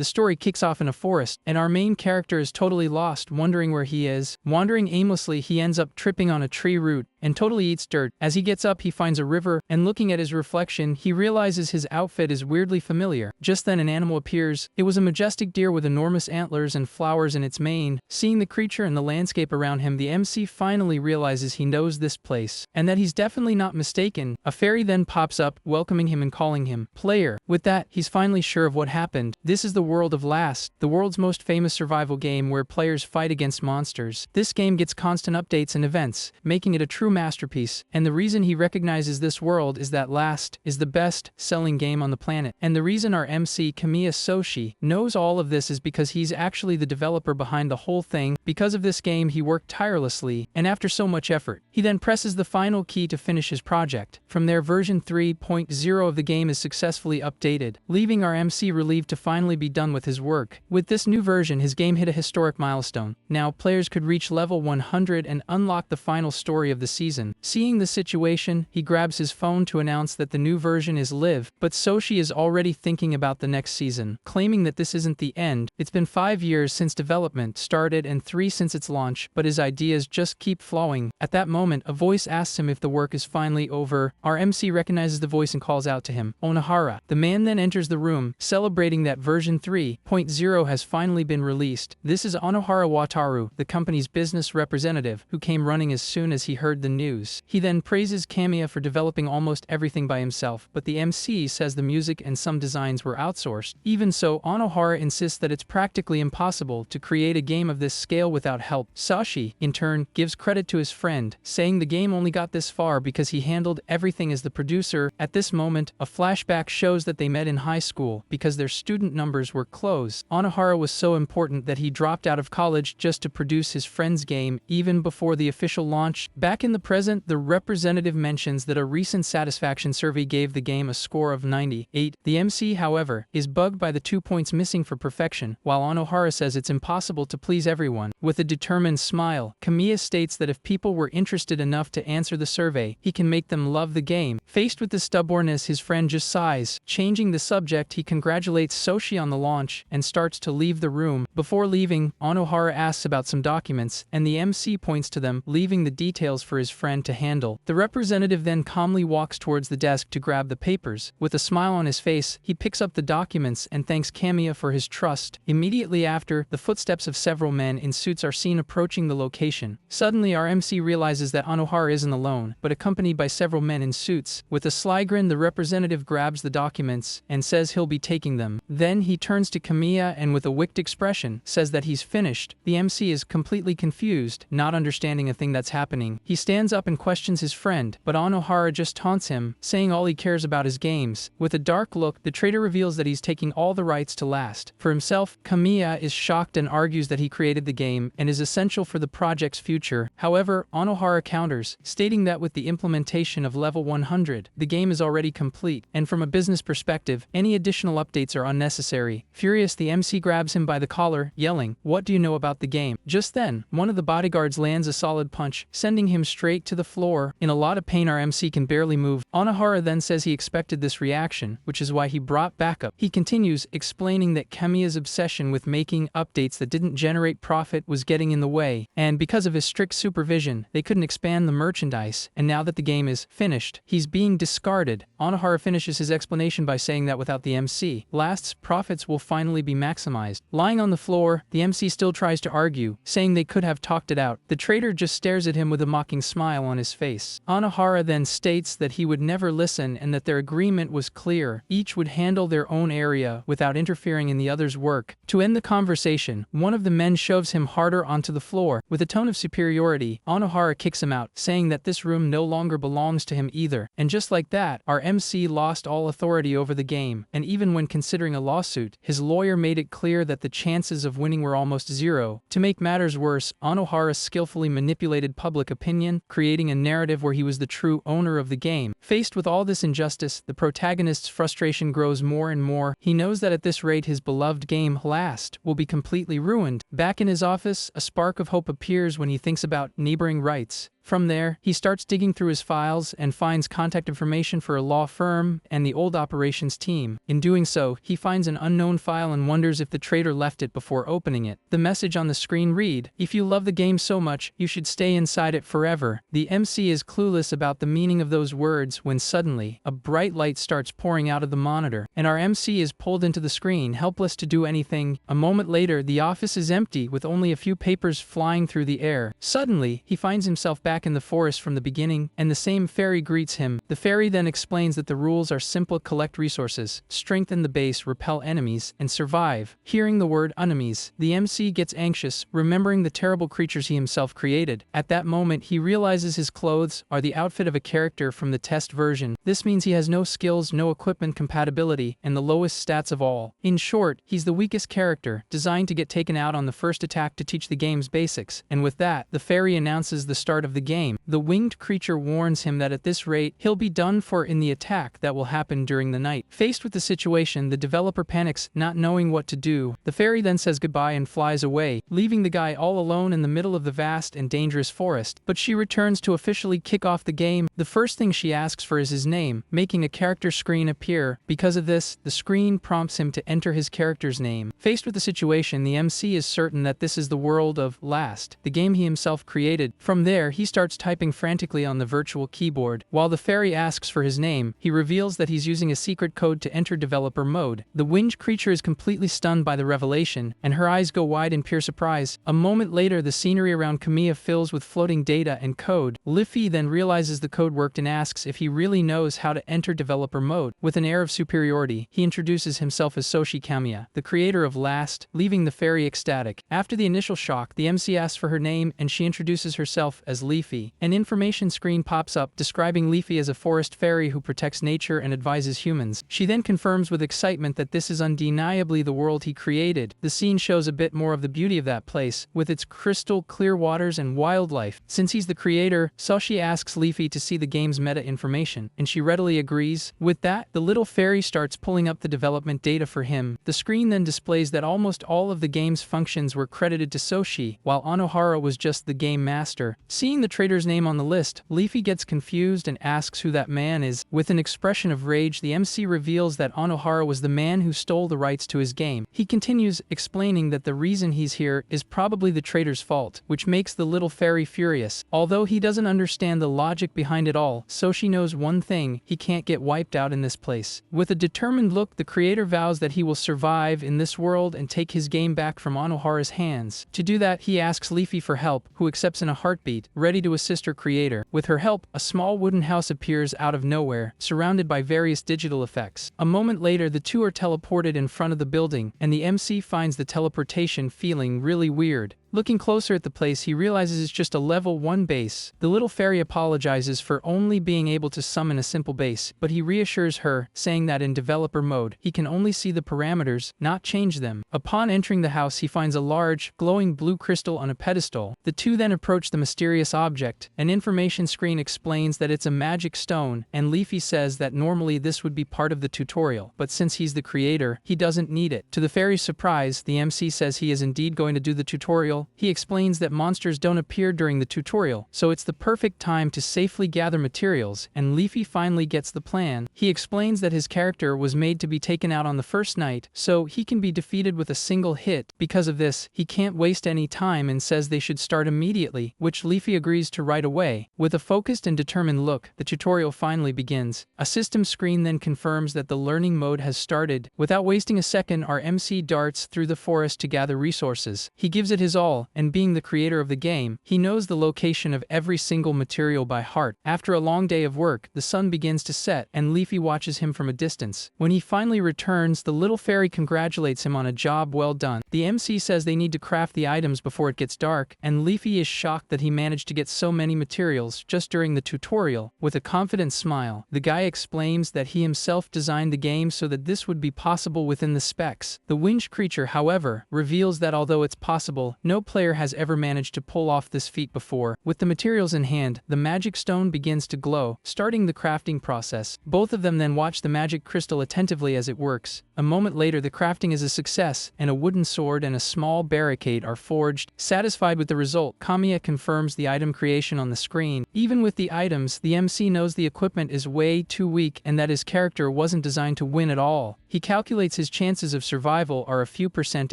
the story kicks off in a forest, and our main character is totally lost, wondering where he is. Wandering aimlessly, he ends up tripping on a tree root and totally eats dirt. As he gets up, he finds a river, and looking at his reflection, he realizes his outfit is weirdly familiar. Just then an animal appears. It was a majestic deer with enormous antlers and flowers in its mane. Seeing the creature and the landscape around him, the MC finally realizes he knows this place, and that he's definitely not mistaken. A fairy then pops up, welcoming him and calling him player. With that, he's finally sure of what happened. This is the world of Last, the world's most famous survival game where players fight against monsters. This game gets constant updates and events, making it a true masterpiece, and the reason he recognizes this world is that Last is the best-selling game on the planet. And the reason our MC Kamiya Soshi knows all of this is because he's actually the developer behind the whole thing. Because of this game, he worked tirelessly, and after so much effort, he then presses the final key to finish his project. From there, version 3.0 of the game is successfully updated, leaving our MC relieved to finally be done with his work. With this new version, his game hit a historic milestone. Now, players could reach level 100 and unlock the final story of the season. Seeing the situation, he grabs his phone to announce that the new version is live, but Soshi is already thinking about the next season, claiming that this isn't the end. It's been 5 years since development started and 3 since its launch, but his ideas just keep flowing. At that moment, a voice asks him if the work is finally over. Our MC recognizes the voice and calls out to him, Onohara. The man then enters the room, celebrating that version 3.0 has finally been released. This is Onohara Wataru, the company's business representative, who came running as soon as he heard the news. He then praises Kamiya for developing almost everything by himself, but the MC says the music and some designs were outsourced. Even so, Onohara insists that it's practically impossible to create a game of this scale without help. Sashi, in turn, gives credit to his friend, saying the game only got this far because he handled everything as the producer. At this moment, a flashback shows that they met in high school because their student numbers were close. Onohara was so important that he dropped out of college just to produce his friend's game even before the official launch. Back in the present, the representative mentions that a recent satisfaction survey gave the game a score of 98. The MC, however, is bugged by the 2 points missing for perfection, while Onohara says it's impossible to please everyone. With a determined smile, Kamiya states that if people were interested enough to answer the survey, he can make them love the game. Faced with the stubbornness, his friend just sighs. Changing the subject, he congratulates Soshi on the launch and starts to leave the room. Before leaving, Onohara asks about some documents, and the MC points to them, leaving the details for his friend to handle. The representative then calmly walks towards the desk to grab the papers. With a smile on his face, he picks up the documents and thanks Kamiya for his trust. Immediately after, the footsteps of several men in suits are seen approaching the location. Suddenly, our MC realizes that Onohara isn't alone, but accompanied by several men in suits. With a sly grin, the representative grabs the documents and says he'll be taking them. Then he turns to Kamiya and with a wicked expression, says that he's finished. The MC is completely confused, not understanding a thing that's happening. He stands up and questions his friend, but Onohara just taunts him, saying all he cares about is games. With a dark look, the traitor reveals that he's taking all the rights to Last. For himself, Kamiya is shocked and argues that he created the game and is essential for the project's future. However, Onohara counters, stating that with the implementation of level 100, the game is already complete, and from a business perspective, any additional updates are unnecessary. Furious, the MC grabs him by the collar, yelling, "What do you know about the game?" Just then, one of the bodyguards lands a solid punch, sending him straight to the floor. In a lot of pain, our MC can barely move. Onohara then says he expected this reaction, which is why he brought backup. He continues, explaining that Kamiya's obsession with making updates that didn't generate profit was getting in the way, and because of his strict supervision, they couldn't expand the merchandise, and now that the game is finished, he's being discarded. Onohara finishes his explanation by saying that without the MC, Last's profits will finally be maximized. Lying on the floor, the MC still tries to argue, saying they could have talked it out. The traitor just stares at him with a mocking smile on his face. Onohara then states that he would never listen and that their agreement was clear. Each would handle their own area without interfering in the other's work. To end the conversation, one of the men shoves him harder onto the floor. With a tone of superiority, Onohara kicks him out, saying that this room no longer belongs to him either. And just like that, our MC lost all authority over the game, and even when considering a lawsuit, his lawyer made it clear that the chances of winning were almost zero. To make matters worse, Onohara skillfully manipulated public opinion, creating a narrative where he was the true owner of the game. Faced with all this injustice, the protagonist's frustration grows more and more. He knows that at this rate his beloved game, Last, will be completely ruined. Back in his office, a spark of hope appears when he thinks about neighboring rights. From there, he starts digging through his files and finds contact information for a law firm and the old operations team. In doing so, he finds an unknown file and wonders if the traitor left it before opening it. The message on the screen read, "If you love the game so much, you should stay inside it forever." The MC is clueless about the meaning of those words when suddenly, a bright light starts pouring out of the monitor, and our MC is pulled into the screen, helpless to do anything. A moment later, the office is empty with only a few papers flying through the air. Suddenly, he finds himself back in the forest from the beginning, and the same fairy greets him. The fairy then explains that the rules are simple: collect resources, strengthen the base, repel enemies, and survive. Hearing the word enemies, the MC gets anxious, remembering the terrible creatures he himself created. At that moment, he realizes his clothes are the outfit of a character from the test version. This means he has no skills, no equipment compatibility, and the lowest stats of all. In short, he's the weakest character, designed to get taken out on the first attack to teach the game's basics. And with that, the fairy announces the start of the game. The winged creature warns him that at this rate, he'll be done for in the attack that will happen during the night. Faced with the situation, the developer panics, not knowing what to do. The fairy then says goodbye and flies away, leaving the guy all alone in the middle of the vast and dangerous forest. But she returns to officially kick off the game. The first thing she asks for is his name, making a character screen appear. Because of this, the screen prompts him to enter his character's name. Faced with the situation, the MC is certain that this is the world of Last, the game he himself created. From there, he starts typing frantically on the virtual keyboard. While the fairy asks for his name, he reveals that he's using a secret code to enter developer mode. The winged creature is completely stunned by the revelation, and her eyes go wide in pure surprise. A moment later, the scenery around Kamiya fills with floating data and code. Liffy then realizes the code worked and asks if he really knows how to enter developer mode. With an air of superiority, he introduces himself as Soshi Kamiya, the creator of Last, leaving the fairy ecstatic. After the initial shock, the MC asks for her name and she introduces herself as Leafy. An information screen pops up describing Leafy as a forest fairy who protects nature and advises humans. She then confirms with excitement that this is undeniably the world he created. The scene shows a bit more of the beauty of that place, with its crystal clear waters and wildlife. Since he's the creator, Soshi asks Leafy to see the game's meta information, and she readily agrees. With that, the little fairy starts pulling up the development data for him. The screen then displays that almost all of the game's functions were credited to Soshi, while Anohara was just the game master. Seeing the traitor's name on the list, Leafy gets confused and asks who that man is. With an expression of rage, the MC reveals that Anohara was the man who stole the rights to his game. He continues, explaining that the reason he's here is probably the traitor's fault, which makes the little fairy furious. Although he doesn't understand the logic behind it all, Soshi knows one thing: he can't get wiped out in this place. With a determined look, the creator vows that he will survive in this world and take his game back from Anohara's hands. To do that, he asks Leafy for help, who accepts in a heartbeat, ready to assist her creator. With her help, a small wooden house appears out of nowhere, surrounded by various digital effects. A moment later, the two are teleported in front of the building, and the MC finds the teleportation feeling really weird. Looking closer at the place, he realizes it's just a level 1 base. The little fairy apologizes for only being able to summon a simple base, but he reassures her, saying that in developer mode, he can only see the parameters, not change them. Upon entering the house, he finds a large, glowing blue crystal on a pedestal. The two then approach the mysterious object. An information screen explains that it's a magic stone, and Leafy says that normally this would be part of the tutorial, but since he's the creator, he doesn't need it. To the fairy's surprise, the MC says he is indeed going to do the tutorial. He explains that monsters don't appear during the tutorial, so it's the perfect time to safely gather materials, and Leafy finally gets the plan. He explains that his character was made to be taken out on the first night, so he can be defeated with a single hit. Because of this, he can't waste any time and says they should start immediately, which Leafy agrees to right away. With a focused and determined look, the tutorial finally begins. A system screen then confirms that the learning mode has started. Without wasting a second, our MC darts through the forest to gather resources. He gives it his all, and being the creator of the game, he knows the location of every single material by heart. After a long day of work, the sun begins to set, and Leafy watches him from a distance. When he finally returns, the little fairy congratulates him on a job well done. The MC says they need to craft the items before it gets dark, and Leafy is shocked that he managed to get so many materials just during the tutorial. With a confident smile, the guy explains that he himself designed the game so that this would be possible within the specs. The winged creature, however, reveals that although it's possible, no no player has ever managed to pull off this feat before. With the materials in hand, the magic stone begins to glow, starting the crafting process. Both of them then watch the magic crystal attentively as it works. A moment later, the crafting is a success, and a wooden sword and a small barricade are forged. Satisfied with the result, Kamiya confirms the item creation on the screen. Even with the items, the MC knows the equipment is way too weak and that his character wasn't designed to win at all. He calculates his chances of survival are a few percent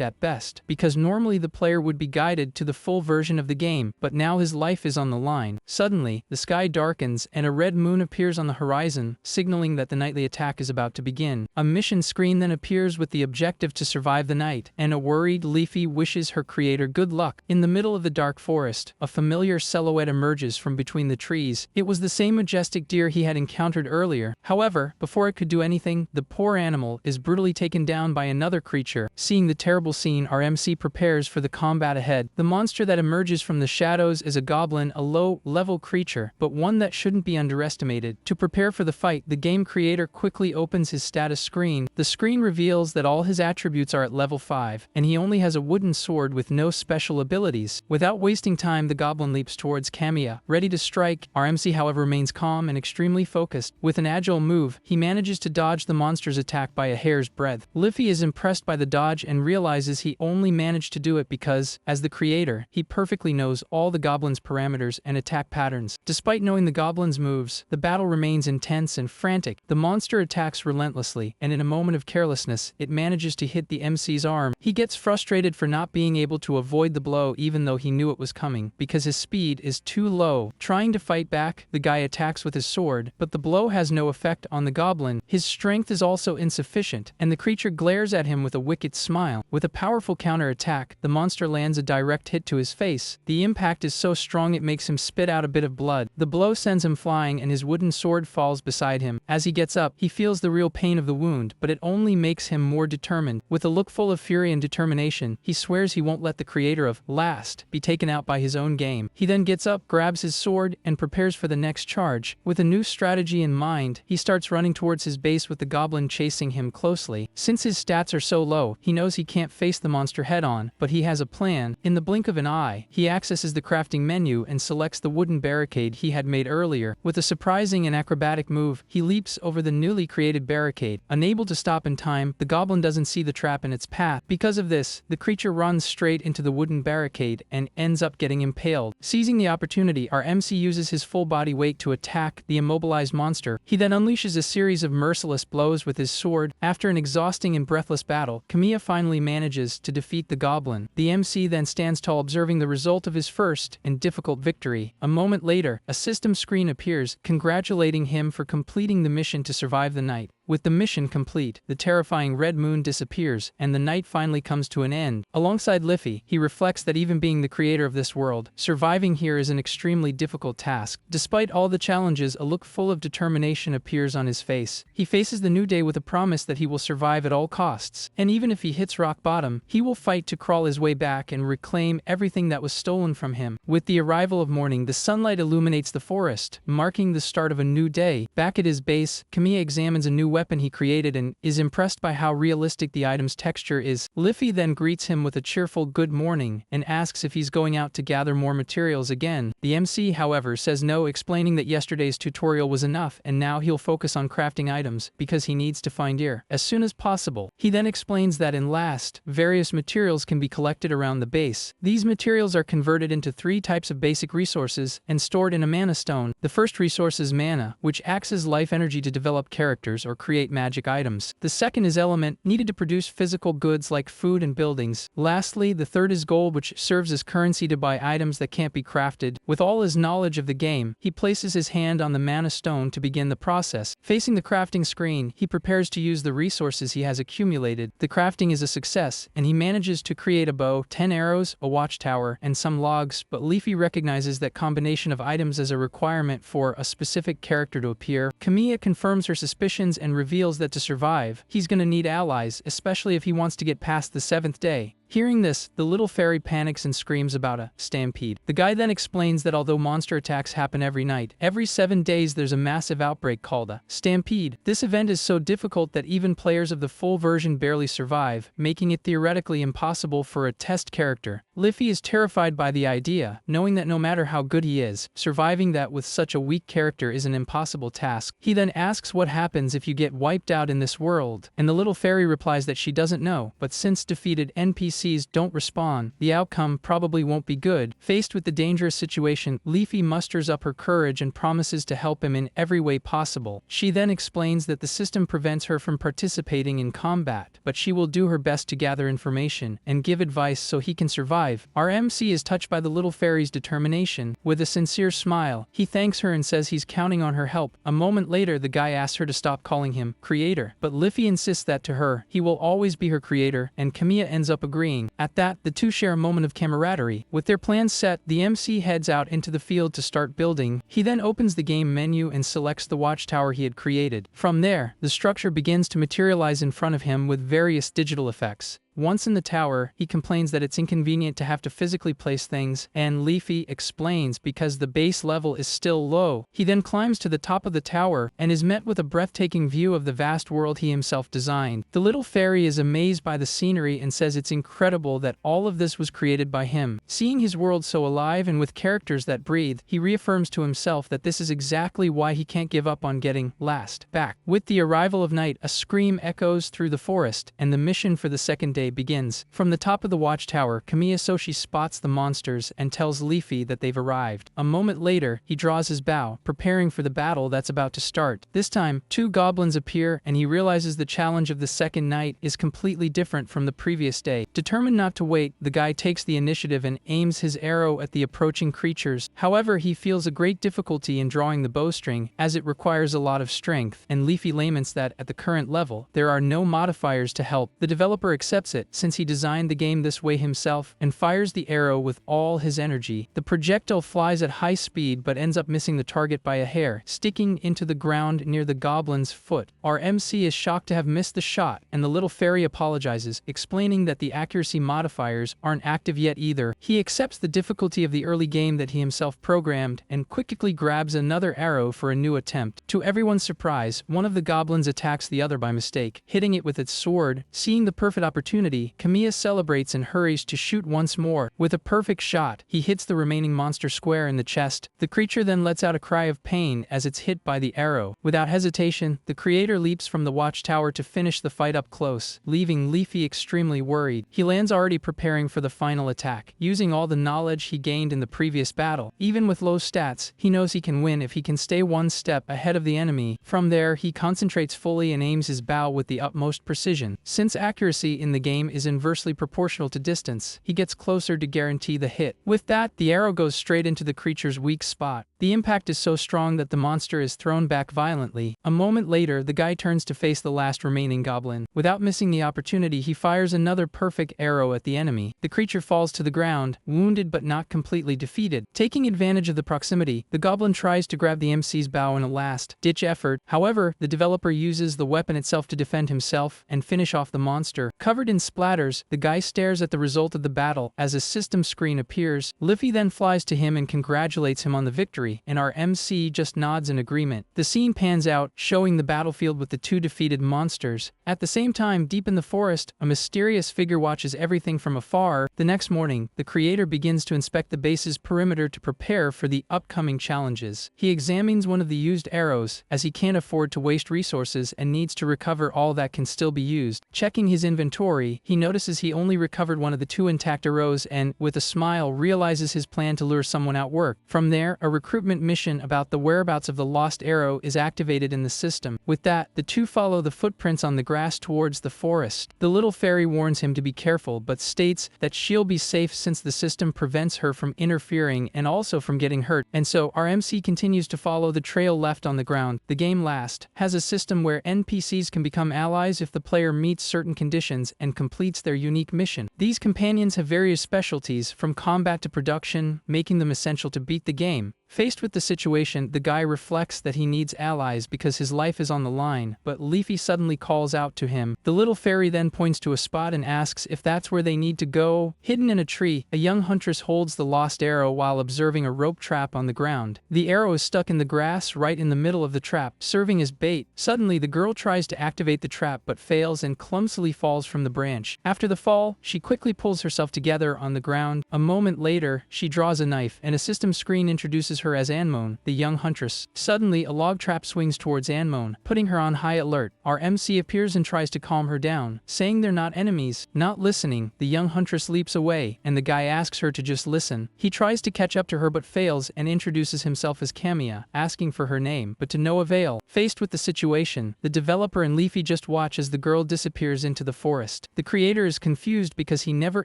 at best, because normally the player would be guided to the full version of the game, but now his life is on the line. Suddenly, the sky darkens and a red moon appears on the horizon, signaling that the nightly attack is about to begin. A mission screen then appears with the objective to survive the night, and a worried Leafy wishes her creator good luck. In the middle of the dark forest, a familiar silhouette emerges from between the trees. It was the same majestic deer he had encountered earlier. However, before it could do anything, the poor animal is brutally taken down by another creature. Seeing the terrible scene, our MC prepares for the combat ahead. The monster that emerges from the shadows is a goblin, a low-level creature, but one that shouldn't be underestimated. To prepare for the fight, the game creator quickly opens his status screen. The screen reveals that all his attributes are at level 5, and he only has a wooden sword with no special abilities. Without wasting time, the goblin leaps towards Kamiya, ready to strike. Our MC, however, remains calm and extremely focused. With an agile move, he manages to dodge the monster's attack by a hair's breadth. Liffy is impressed by the dodge and realizes he only managed to do it because, as the creator, he perfectly knows all the goblin's parameters and attack patterns. Despite knowing the goblin's moves, the battle remains intense and frantic. The monster attacks relentlessly, and in a moment of carelessness, it manages to hit the MC's arm. He gets frustrated for not being able to avoid the blow even though he knew it was coming, because his speed is too low. Trying to fight back, the guy attacks with his sword, but the blow has no effect on the goblin. His strength is also insufficient, and the creature glares at him with a wicked smile. With a powerful counter-attack, the monster lands a direct hit to his face. The impact is so strong it makes him spit out a bit of blood. The blow sends him flying and his wooden sword falls beside him. As he gets up, he feels the real pain of the wound, but it only makes him more determined. With a look full of fury and determination, he swears he won't let the creator of Last be taken out by his own game. He then gets up, grabs his sword, and prepares for the next charge. With a new strategy in mind, he starts running towards his base with the goblin chasing him closely. Since his stats are so low, he knows he can't face the monster head-on, but he has a plan. In the blink of an eye, he accesses the crafting menu and selects the wooden barricade he had made earlier. With a surprising and acrobatic move, he leaps over the newly created barricade. Unable to stop in time, the goblin doesn't see the trap in its path. Because of this, the creature runs straight into the wooden barricade and ends up getting impaled. Seizing the opportunity, our MC uses his full body weight to attack the immobilized monster. He then unleashes a series of merciless blows with his sword. After an exhausting and breathless battle, Kamiya finally manages to defeat the goblin. The MC then stands tall, observing the result of his first and difficult victory. A moment later, a system screen appears, congratulating him for completing the mission to survive the night. With the mission complete, the terrifying red moon disappears, and the night finally comes to an end. Alongside Liffy, he reflects that even being the creator of this world, surviving here is an extremely difficult task. Despite all the challenges, a look full of determination appears on his face. He faces the new day with a promise that he will survive at all costs, and even if he hits rock bottom, he will fight to crawl his way back and reclaim everything that was stolen from him. With the arrival of morning, the sunlight illuminates the forest, marking the start of a new day. Back at his base, Kamiya examines a new weapon he created and is impressed by how realistic the item's texture is. Liffy then greets him with a cheerful good morning and asks if he's going out to gather more materials again. The MC, however, says no, explaining that yesterday's tutorial was enough and now he'll focus on crafting items because he needs to find gear as soon as possible. He then explains that in Last, various materials can be collected around the base. These materials are converted into 3 types of basic resources and stored in a mana stone. The first resource is mana, which acts as life energy to develop characters or create magic items. The second is element, needed to produce physical goods like food and buildings. Lastly, the third is gold, which serves as currency to buy items that can't be crafted. With all his knowledge of the game, he places his hand on the mana stone to begin the process. Facing the crafting screen, he prepares to use the resources he has accumulated. The crafting is a success, and he manages to create a bow, 10 arrows, a watchtower, and some logs, but Leafy recognizes that combination of items as a requirement for a specific character to appear. Kamiya confirms her suspicions and reveals that to survive, he's gonna need allies, especially if he wants to get past the 7th day. Hearing this, the little fairy panics and screams about a stampede. The guy then explains that although monster attacks happen every night, every 7 days there's a massive outbreak called a stampede. This event is so difficult that even players of the full version barely survive, making it theoretically impossible for a test character. Liffy is terrified by the idea, knowing that no matter how good he is, surviving that with such a weak character is an impossible task. He then asks what happens if you get wiped out in this world, and the little fairy replies that she doesn't know, but since defeated NPCs don't respawn, the outcome probably won't be good. Faced with the dangerous situation, Leafy musters up her courage and promises to help him in every way possible. She then explains that the system prevents her from participating in combat, but she will do her best to gather information and give advice so he can survive. Our MC is touched by the little fairy's determination. With a sincere smile, he thanks her and says he's counting on her help. A moment later, the guy asks her to stop calling him creator, but Liffy insists that to her, he will always be her creator, and Kamiya ends up agreeing. At that, the two share a moment of camaraderie. With their plans set, the MC heads out into the field to start building. He then opens the game menu and selects the watchtower he had created. From there, the structure begins to materialize in front of him with various digital effects. Once in the tower, he complains that it's inconvenient to have to physically place things, and Leafy explains because the base level is still low. He then climbs to the top of the tower and is met with a breathtaking view of the vast world he himself designed. The little fairy is amazed by the scenery and says it's incredible that all of this was created by him. Seeing his world so alive and with characters that breathe, he reaffirms to himself that this is exactly why he can't give up on getting last back. With the arrival of night, a scream echoes through the forest, and the mission for the second day begins. From the top of the watchtower, Kamiya Soshi spots the monsters and tells Leafy that they've arrived. A moment later, he draws his bow, preparing for the battle that's about to start. This time, 2 goblins appear, and he realizes the challenge of the second night is completely different from the previous day. Determined not to wait, the guy takes the initiative and aims his arrow at the approaching creatures. However, he feels a great difficulty in drawing the bowstring, as it requires a lot of strength, and Leafy laments that, at the current level, there are no modifiers to help. The developer accepts it, since he designed the game this way himself, and fires the arrow with all his energy. The projectile flies at high speed but ends up missing the target by a hair, sticking into the ground near the goblin's foot. Our MC is shocked to have missed the shot, and the little fairy apologizes, explaining that the accuracy modifiers aren't active yet either. He accepts the difficulty of the early game that he himself programmed, and quickly grabs another arrow for a new attempt. To everyone's surprise, one of the goblins attacks the other by mistake, hitting it with its sword. Seeing the perfect opportunity, Kamiya celebrates and hurries to shoot once more. With a perfect shot, he hits the remaining monster square in the chest. The creature then lets out a cry of pain as it's hit by the arrow. Without hesitation, the creator leaps from the watchtower to finish the fight up close, leaving Leafy extremely worried. He lands already preparing for the final attack, using all the knowledge he gained in the previous battle. Even with low stats, he knows he can win if he can stay one step ahead of the enemy. From there, he concentrates fully and aims his bow with the utmost precision. Since accuracy in the game is inversely proportional to distance, he gets closer to guarantee the hit. With that, the arrow goes straight into the creature's weak spot. The impact is so strong that the monster is thrown back violently. A moment later, the guy turns to face the last remaining goblin. Without missing the opportunity, he fires another perfect arrow at the enemy. The creature falls to the ground, wounded but not completely defeated. Taking advantage of the proximity, the goblin tries to grab the MC's bow in a last-ditch effort. However, the developer uses the weapon itself to defend himself and finish off the monster. Covered in splatters, the guy stares at the result of the battle as a system screen appears. Liffy then flies to him and congratulates him on the victory, and our MC just nods in agreement. The scene pans out, showing the battlefield with the 2 defeated monsters. At the same time, deep in the forest, a mysterious figure watches everything from afar. The next morning, the creator begins to inspect the base's perimeter to prepare for the upcoming challenges. He examines one of the used arrows, as he can't afford to waste resources and needs to recover all that can still be used. Checking his inventory, he notices he only recovered one of the 2 intact arrows and, with a smile, realizes his plan to lure someone out worked. From there, a recruitment mission about the whereabouts of the lost arrow is activated in the system. With that, the 2 follow the footprints on the grass towards the forest. The little fairy warns him to be careful but states that she'll be safe since the system prevents her from interfering and also from getting hurt. And so, our MC continues to follow the trail left on the ground. The game Last has a system where NPCs can become allies if the player meets certain conditions and completes their unique mission. These companions have various specialties, from combat to production, making them essential to beat the game. Faced with the situation, the guy reflects that he needs allies because his life is on the line, but Leafy suddenly calls out to him. The little fairy then points to a spot and asks if that's where they need to go. Hidden in a tree, a young huntress holds the lost arrow while observing a rope trap on the ground. The arrow is stuck in the grass right in the middle of the trap, serving as bait. Suddenly, the girl tries to activate the trap but fails and clumsily falls from the branch. After the fall, she quickly pulls herself together on the ground. A moment later, she draws a knife, and a system screen introduces her as Anmon, the young huntress. Suddenly, a log trap swings towards Anmon, putting her on high alert. Our MC appears and tries to calm her down, saying they're not enemies. Not listening, the young huntress leaps away, and the guy asks her to just listen. He tries to catch up to her but fails and introduces himself as Kamiya, asking for her name, but to no avail. Faced with the situation, the developer and Leafy just watch as the girl disappears into the forest. The creator is confused because he never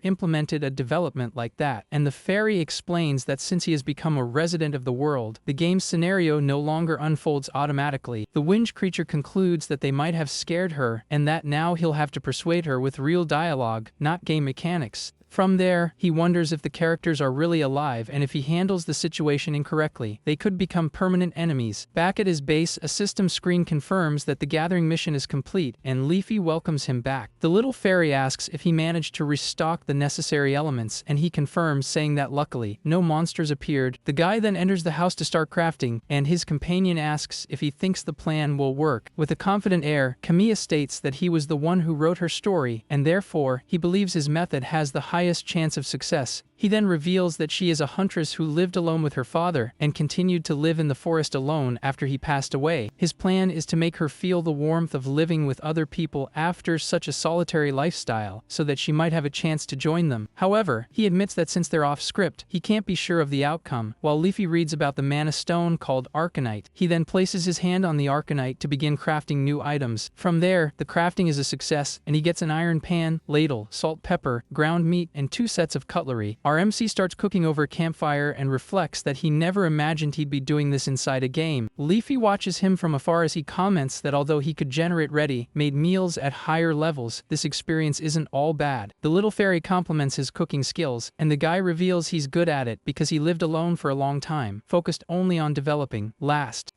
implemented a development like that, and the fairy explains that since he has become a resident of the world, the game's scenario no longer unfolds automatically. The winged creature concludes that they might have scared her, and that now he'll have to persuade her with real dialogue, not game mechanics. From there, he wonders if the characters are really alive, and if he handles the situation incorrectly, they could become permanent enemies. Back at his base, a system screen confirms that the gathering mission is complete, and Leafy welcomes him back. The little fairy asks if he managed to restock the necessary elements, and he confirms, saying that luckily, no monsters appeared. The guy then enters the house to start crafting, and his companion asks if he thinks the plan will work. With a confident air, Kamiya states that he was the one who wrote her story, and therefore, he believes his method has the highest chance of success. He then reveals that she is a huntress who lived alone with her father and continued to live in the forest alone after he passed away. His plan is to make her feel the warmth of living with other people after such a solitary lifestyle, so that she might have a chance to join them. However, he admits that since they're off script, he can't be sure of the outcome. While Leafy reads about the mana stone called Arcanite, he then places his hand on the Arcanite to begin crafting new items. From there, the crafting is a success, and he gets an iron pan, ladle, salt, pepper, ground meat, and 2 sets of cutlery. Our MC starts cooking over a campfire and reflects that he never imagined he'd be doing this inside a game. Leafy watches him from afar as he comments that although he could generate ready-made meals at higher levels, this experience isn't all bad. The little fairy compliments his cooking skills, and the guy reveals he's good at it because he lived alone for a long time, focused only on developing.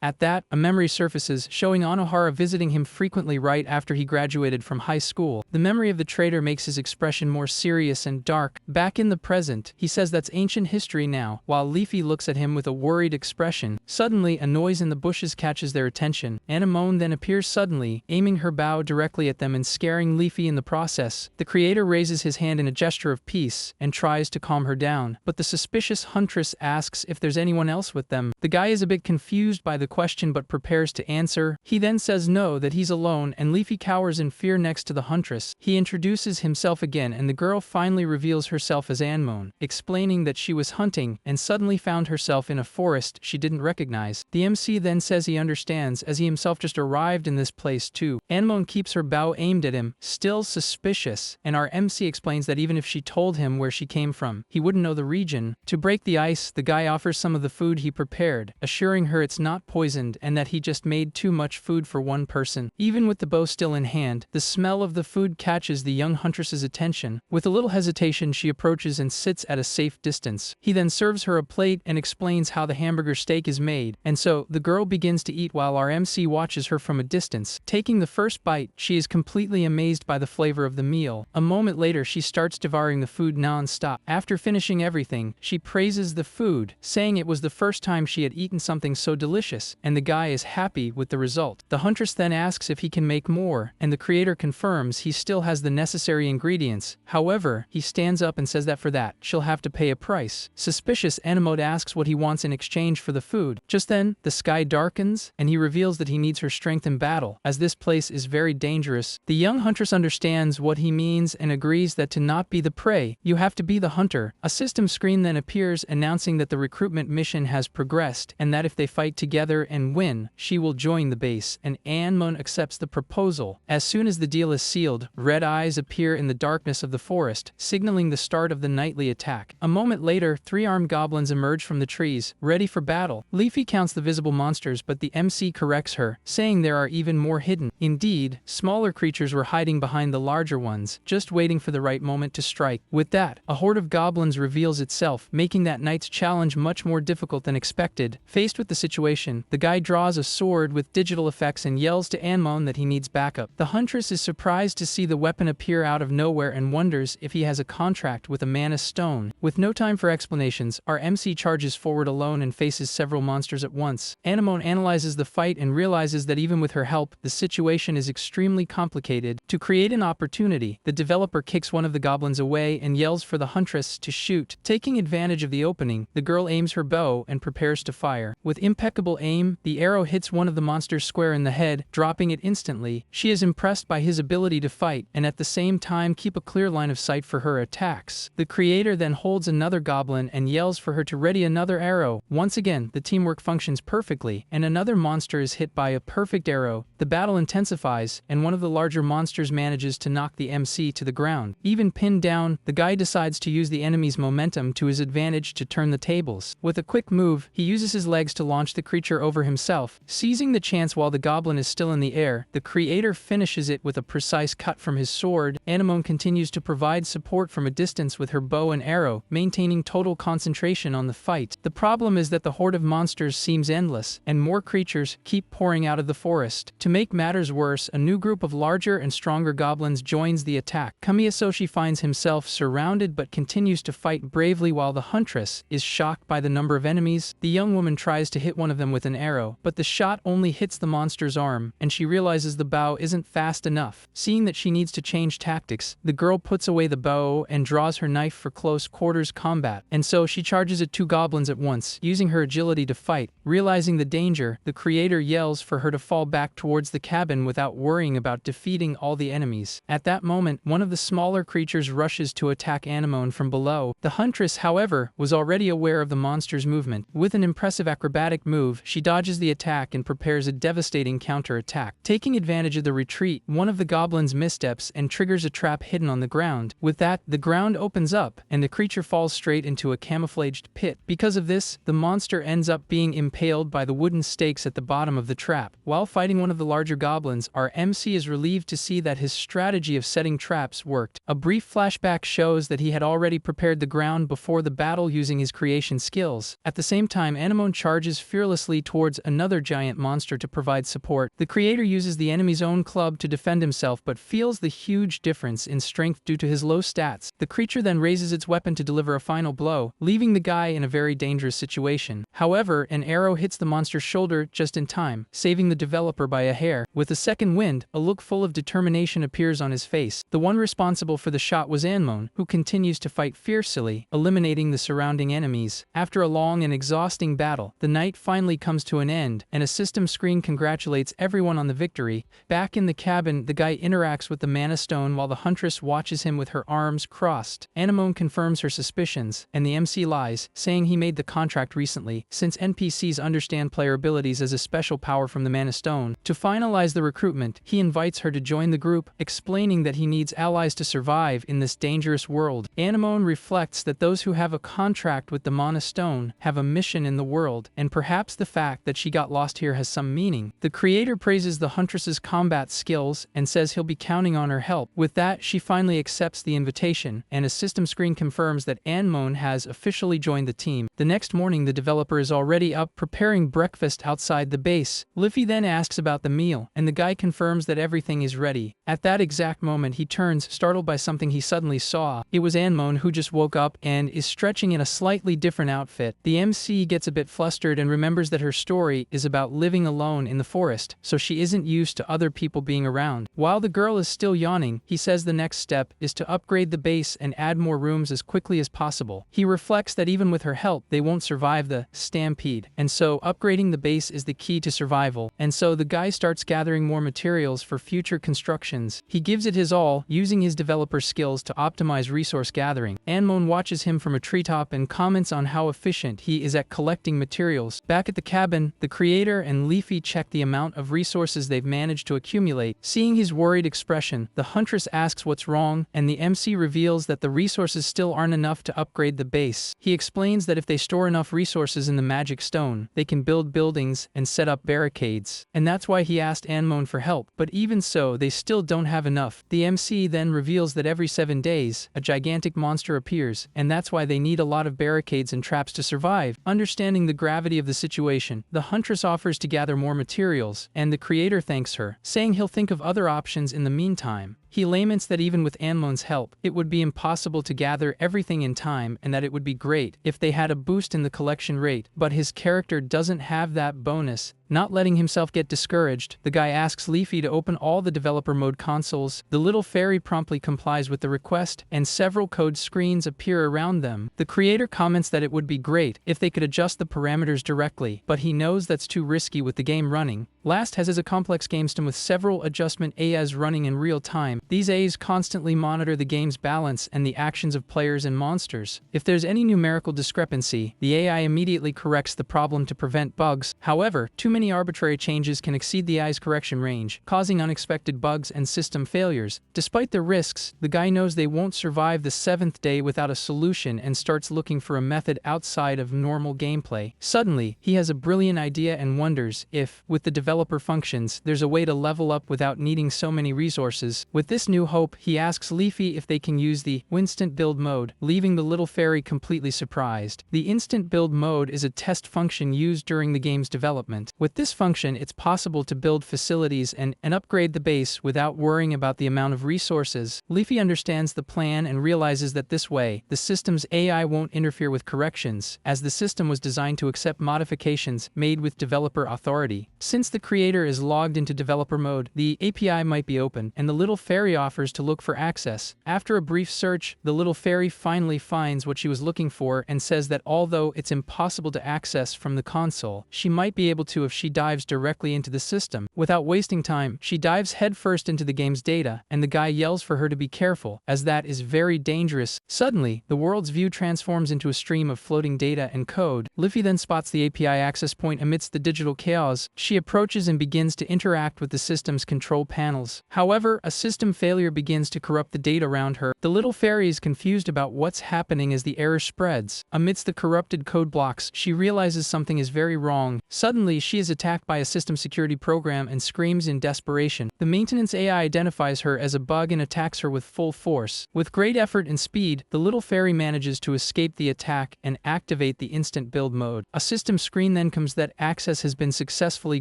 At that, a memory surfaces, showing Anohara visiting him frequently right after he graduated from high school. The memory of the traitor makes his expression more serious and dark. Back in the present, he says that's ancient history now, while Leafy looks at him with a worried expression. Suddenly, a noise in the bushes catches their attention. Anemone then appears suddenly, aiming her bow directly at them and scaring Leafy in the process. The creator raises his hand in a gesture of peace and tries to calm her down, but the suspicious huntress asks if there's anyone else with them. The guy is a bit confused by the question but prepares to answer. He then says no, that he's alone, and Leafy cowers in fear next to the huntress. He introduces himself again, and the girl finally reveals herself as Anmon, explaining that she was hunting and suddenly found herself in a forest she didn't recognize. The MC then says he understands, as he himself just arrived in this place too. Anmon keeps her bow aimed at him, still suspicious, and our MC explains that even if she told him where she came from, he wouldn't know the region. To break the ice, the guy offers some of the food he prepared, assuring her it's not poisoned and that he just made too much food for one person. Even with the bow still in hand, the smell of the food catches the young huntress's attention. With a little hesitation, she approaches and sits at a safe distance. He then serves her a plate and explains how the hamburger steak is made, and so the girl begins to eat while our MC watches her from a distance. Taking the first bite, she is completely amazed by the flavor of the meal. A moment later, she starts devouring the food non-stop. After finishing everything, she praises the food, saying it was the first time she had eaten something so delicious, and the guy is happy with the result. The huntress then asks if he can make more, and the creator confirms he still has the necessary ingredients. However, he stands up and says that for that, she'll have to pay a price. Suspicious, Anemone asks what he wants in exchange for the food. Just then, the sky darkens, and he reveals that he needs her strength in battle, as this place is very dangerous. The young huntress understands what he means and agrees that to not be the prey, you have to be the hunter. A system screen then appears announcing that the recruitment mission has progressed, and that if they fight together and win, she will join the base, and Anemone accepts the proposal. As soon as the deal is sealed, red eyes appear in the darkness of the forest, signaling the start of the nightly attack. A moment later, 3 armed goblins emerge from the trees, ready for battle. Leafy counts the visible monsters, but the MC corrects her, saying there are even more hidden. Indeed, smaller creatures were hiding behind the larger ones, just waiting for the right moment to strike. With that, a horde of goblins reveals itself, making that night's challenge much more difficult than expected. Faced with the situation, the guy draws a sword with digital effects and yells to Anmon that he needs backup. The huntress is surprised to see the weapon appear out of nowhere and wonders if he has a contract with a mana stone. With no time for explanations, our MC charges forward alone and faces several monsters at once. Anemone analyzes the fight and realizes that even with her help, the situation is extremely complicated. To create an opportunity, the developer kicks one of the goblins away and yells for the huntress to shoot. Taking advantage of the opening, the girl aims her bow and prepares to fire. With impeccable aim, the arrow hits one of the monsters square in the head, dropping it instantly. She is impressed by his ability to fight and at the same time keep a clear line of sight for her attacks. The creator then holds another goblin and yells for her to ready another arrow. Once again, the teamwork functions perfectly, and another monster is hit by a perfect arrow. The battle intensifies, and one of the larger monsters manages to knock the MC to the ground. Even pinned down, the guy decides to use the enemy's momentum to his advantage to turn the tables. With a quick move, he uses his legs to launch the creature over himself. Seizing the chance while the goblin is still in the air, the creator finishes it with a precise cut from his sword. Anemone continues to provide support from a distance with her bow and arrow, maintaining total concentration on the fight. The problem is that the horde of monsters seems endless, and more creatures keep pouring out of the forest. To make matters worse, a new group of larger and stronger goblins joins the attack. Kamiyasoshi finds himself surrounded but continues to fight bravely while the huntress is shocked by the number of enemies. The young woman tries to hit one of them with an arrow, but the shot only hits the monster's arm, and she realizes the bow isn't fast enough. Seeing that she needs to change tactics, the girl puts away the bow and draws her knife for close quarters combat, and so she charges at 2 goblins at once, using her agility to fight. Realizing the danger, the creator yells for her to fall back towards the cabin without worrying about defeating all the enemies. At that moment, one of the smaller creatures rushes to attack Anemone from below. The huntress, however, was already aware of the monster's movement. With an impressive acrobatic move, she dodges the attack and prepares a devastating counter-attack. Taking advantage of the retreat, one of the goblins missteps and triggers a trap hidden on the ground. With that, the ground opens up, and the creature falls straight into a camouflaged pit. Because of this, the monster ends up being impaled by the wooden stakes at the bottom of the trap. While fighting one of the larger goblins, our MC is relieved to see that his strategy of setting traps worked. A brief flashback shows that he had already prepared the ground before the battle using his creation skills. At the same time, Anemone charges fearlessly towards another giant monster to provide support. The creator uses the enemy's own club to defend himself but feels the huge difference in strength due to his low stats. The creature then raises its weapon to deliver a final blow, leaving the guy in a very dangerous situation. However, an arrow hits the monster's shoulder just in time, saving the developer by a hair. With a second wind, a look full of determination appears on his face. The one responsible for the shot was Anemone, who continues to fight fiercely, eliminating the surrounding enemies. After a long and exhausting battle, the night finally comes to an end, and a system screen congratulates everyone on the victory. Back in the cabin, the guy interacts with the mana stone while the huntress watches him with her arms crossed. Anemone confirms her suspicions, and the MC lies, saying he made the contract recently, since NPCs understand player abilities as a special power from the mana stone. To finalize the recruitment, he invites her to join the group, explaining that he needs allies to survive in this dangerous world. Anemone reflects that those who have a contract with the mana stone have a mission in the world, and perhaps the fact that she got lost here has some meaning. The creator praises the huntress's combat skills and says he'll be counting on her help. With that, she finally accepts the invitation, and a system screen confirms that Anemone has officially joined the team. The next morning, the developer is already up preparing breakfast outside the base. Liffy then asks about the meal, and the guy confirms that everything is ready. At that exact moment, he turns, startled by something he suddenly saw. It was Anemone, who just woke up and is stretching in a slightly different outfit. The MC gets a bit flustered and remembers that her story is about living alone in the forest, so she isn't used to other people being around. While the girl is still yawning, he says the next step is to upgrade the base and add more rooms as quickly as possible. He reflects that even with her help, they won't survive the stampede, and so upgrading the base is the key to survival. And so the guy starts gathering more materials for future constructions. He gives it his all, using his developer skills to optimize resource gathering. Anmon watches him from a treetop and comments on how efficient he is at collecting materials. Back at the cabin, the creator and Leafy check the amount of resources they've managed to accumulate. Seeing his worried expression, the huntress asks what's wrong, and the MC reveals that the resources still aren't enough to upgrade the base. He explains that if they store enough resources in the magic stone, they can build buildings and set up barricades. And that's why he asked Anmon for help. But even so, they still don't have enough. The MC then reveals that every 7 days, a gigantic monster appears, and that's why they need a lot of barricades and traps to survive. Understanding the gravity of the situation, the huntress offers to gather more materials, and the creator thanks her, saying he'll think of other options in the meantime. He laments that even with Anmon's help, it would be impossible to gather everything in time and that it would be great if they had a boost in the collection rate, but his character doesn't have that bonus. Not letting himself get discouraged, the guy asks Leafy to open all the developer mode consoles. The little fairy promptly complies with the request, and several code screens appear around them. The creator comments that it would be great if they could adjust the parameters directly, but he knows that's too risky with the game running. Last has a complex game system with several adjustment AIs running in real time. These AIs constantly monitor the game's balance and the actions of players and monsters. If there's any numerical discrepancy, the AI immediately corrects the problem to prevent bugs. However, too many arbitrary changes can exceed the AI's correction range, causing unexpected bugs and system failures. Despite the risks, the guy knows they won't survive the 7th day without a solution and starts looking for a method outside of normal gameplay. Suddenly, he has a brilliant idea and wonders if, with the developer functions, there's a way to level up without needing so many resources. With this new hope, he asks Leafy if they can use the instant build mode, leaving the little fairy completely surprised. The instant build mode is a test function used during the game's development. With this function, it's possible to build facilities and upgrade the base without worrying about the amount of resources. Leafy understands the plan and realizes that this way, the system's AI won't interfere with corrections, as the system was designed to accept modifications made with developer authority. Since the creator is logged into developer mode, the API might be open, and the little fairy offers to look for access. After a brief search, the little fairy finally finds what she was looking for and says that although it's impossible to access from the console, she might be able to if she dives directly into the system. Without wasting time, she dives headfirst into the game's data, and the guy yells for her to be careful, as that is very dangerous. Suddenly, the world's view transforms into a stream of floating data and code. Leafy then spots the API access point amidst the digital chaos. She approaches and begins to interact with the system's control panels. However, a system failure begins to corrupt the data around her. The little fairy is confused about what's happening as the error spreads. Amidst the corrupted code blocks, she realizes something is very wrong. Suddenly, she is attacked by a system security program and screams in desperation. The maintenance AI identifies her as a bug and attacks her with full force. With great effort and speed, the little fairy manages to escape the attack and activate the instant build mode. A system screen then comes that access has been successfully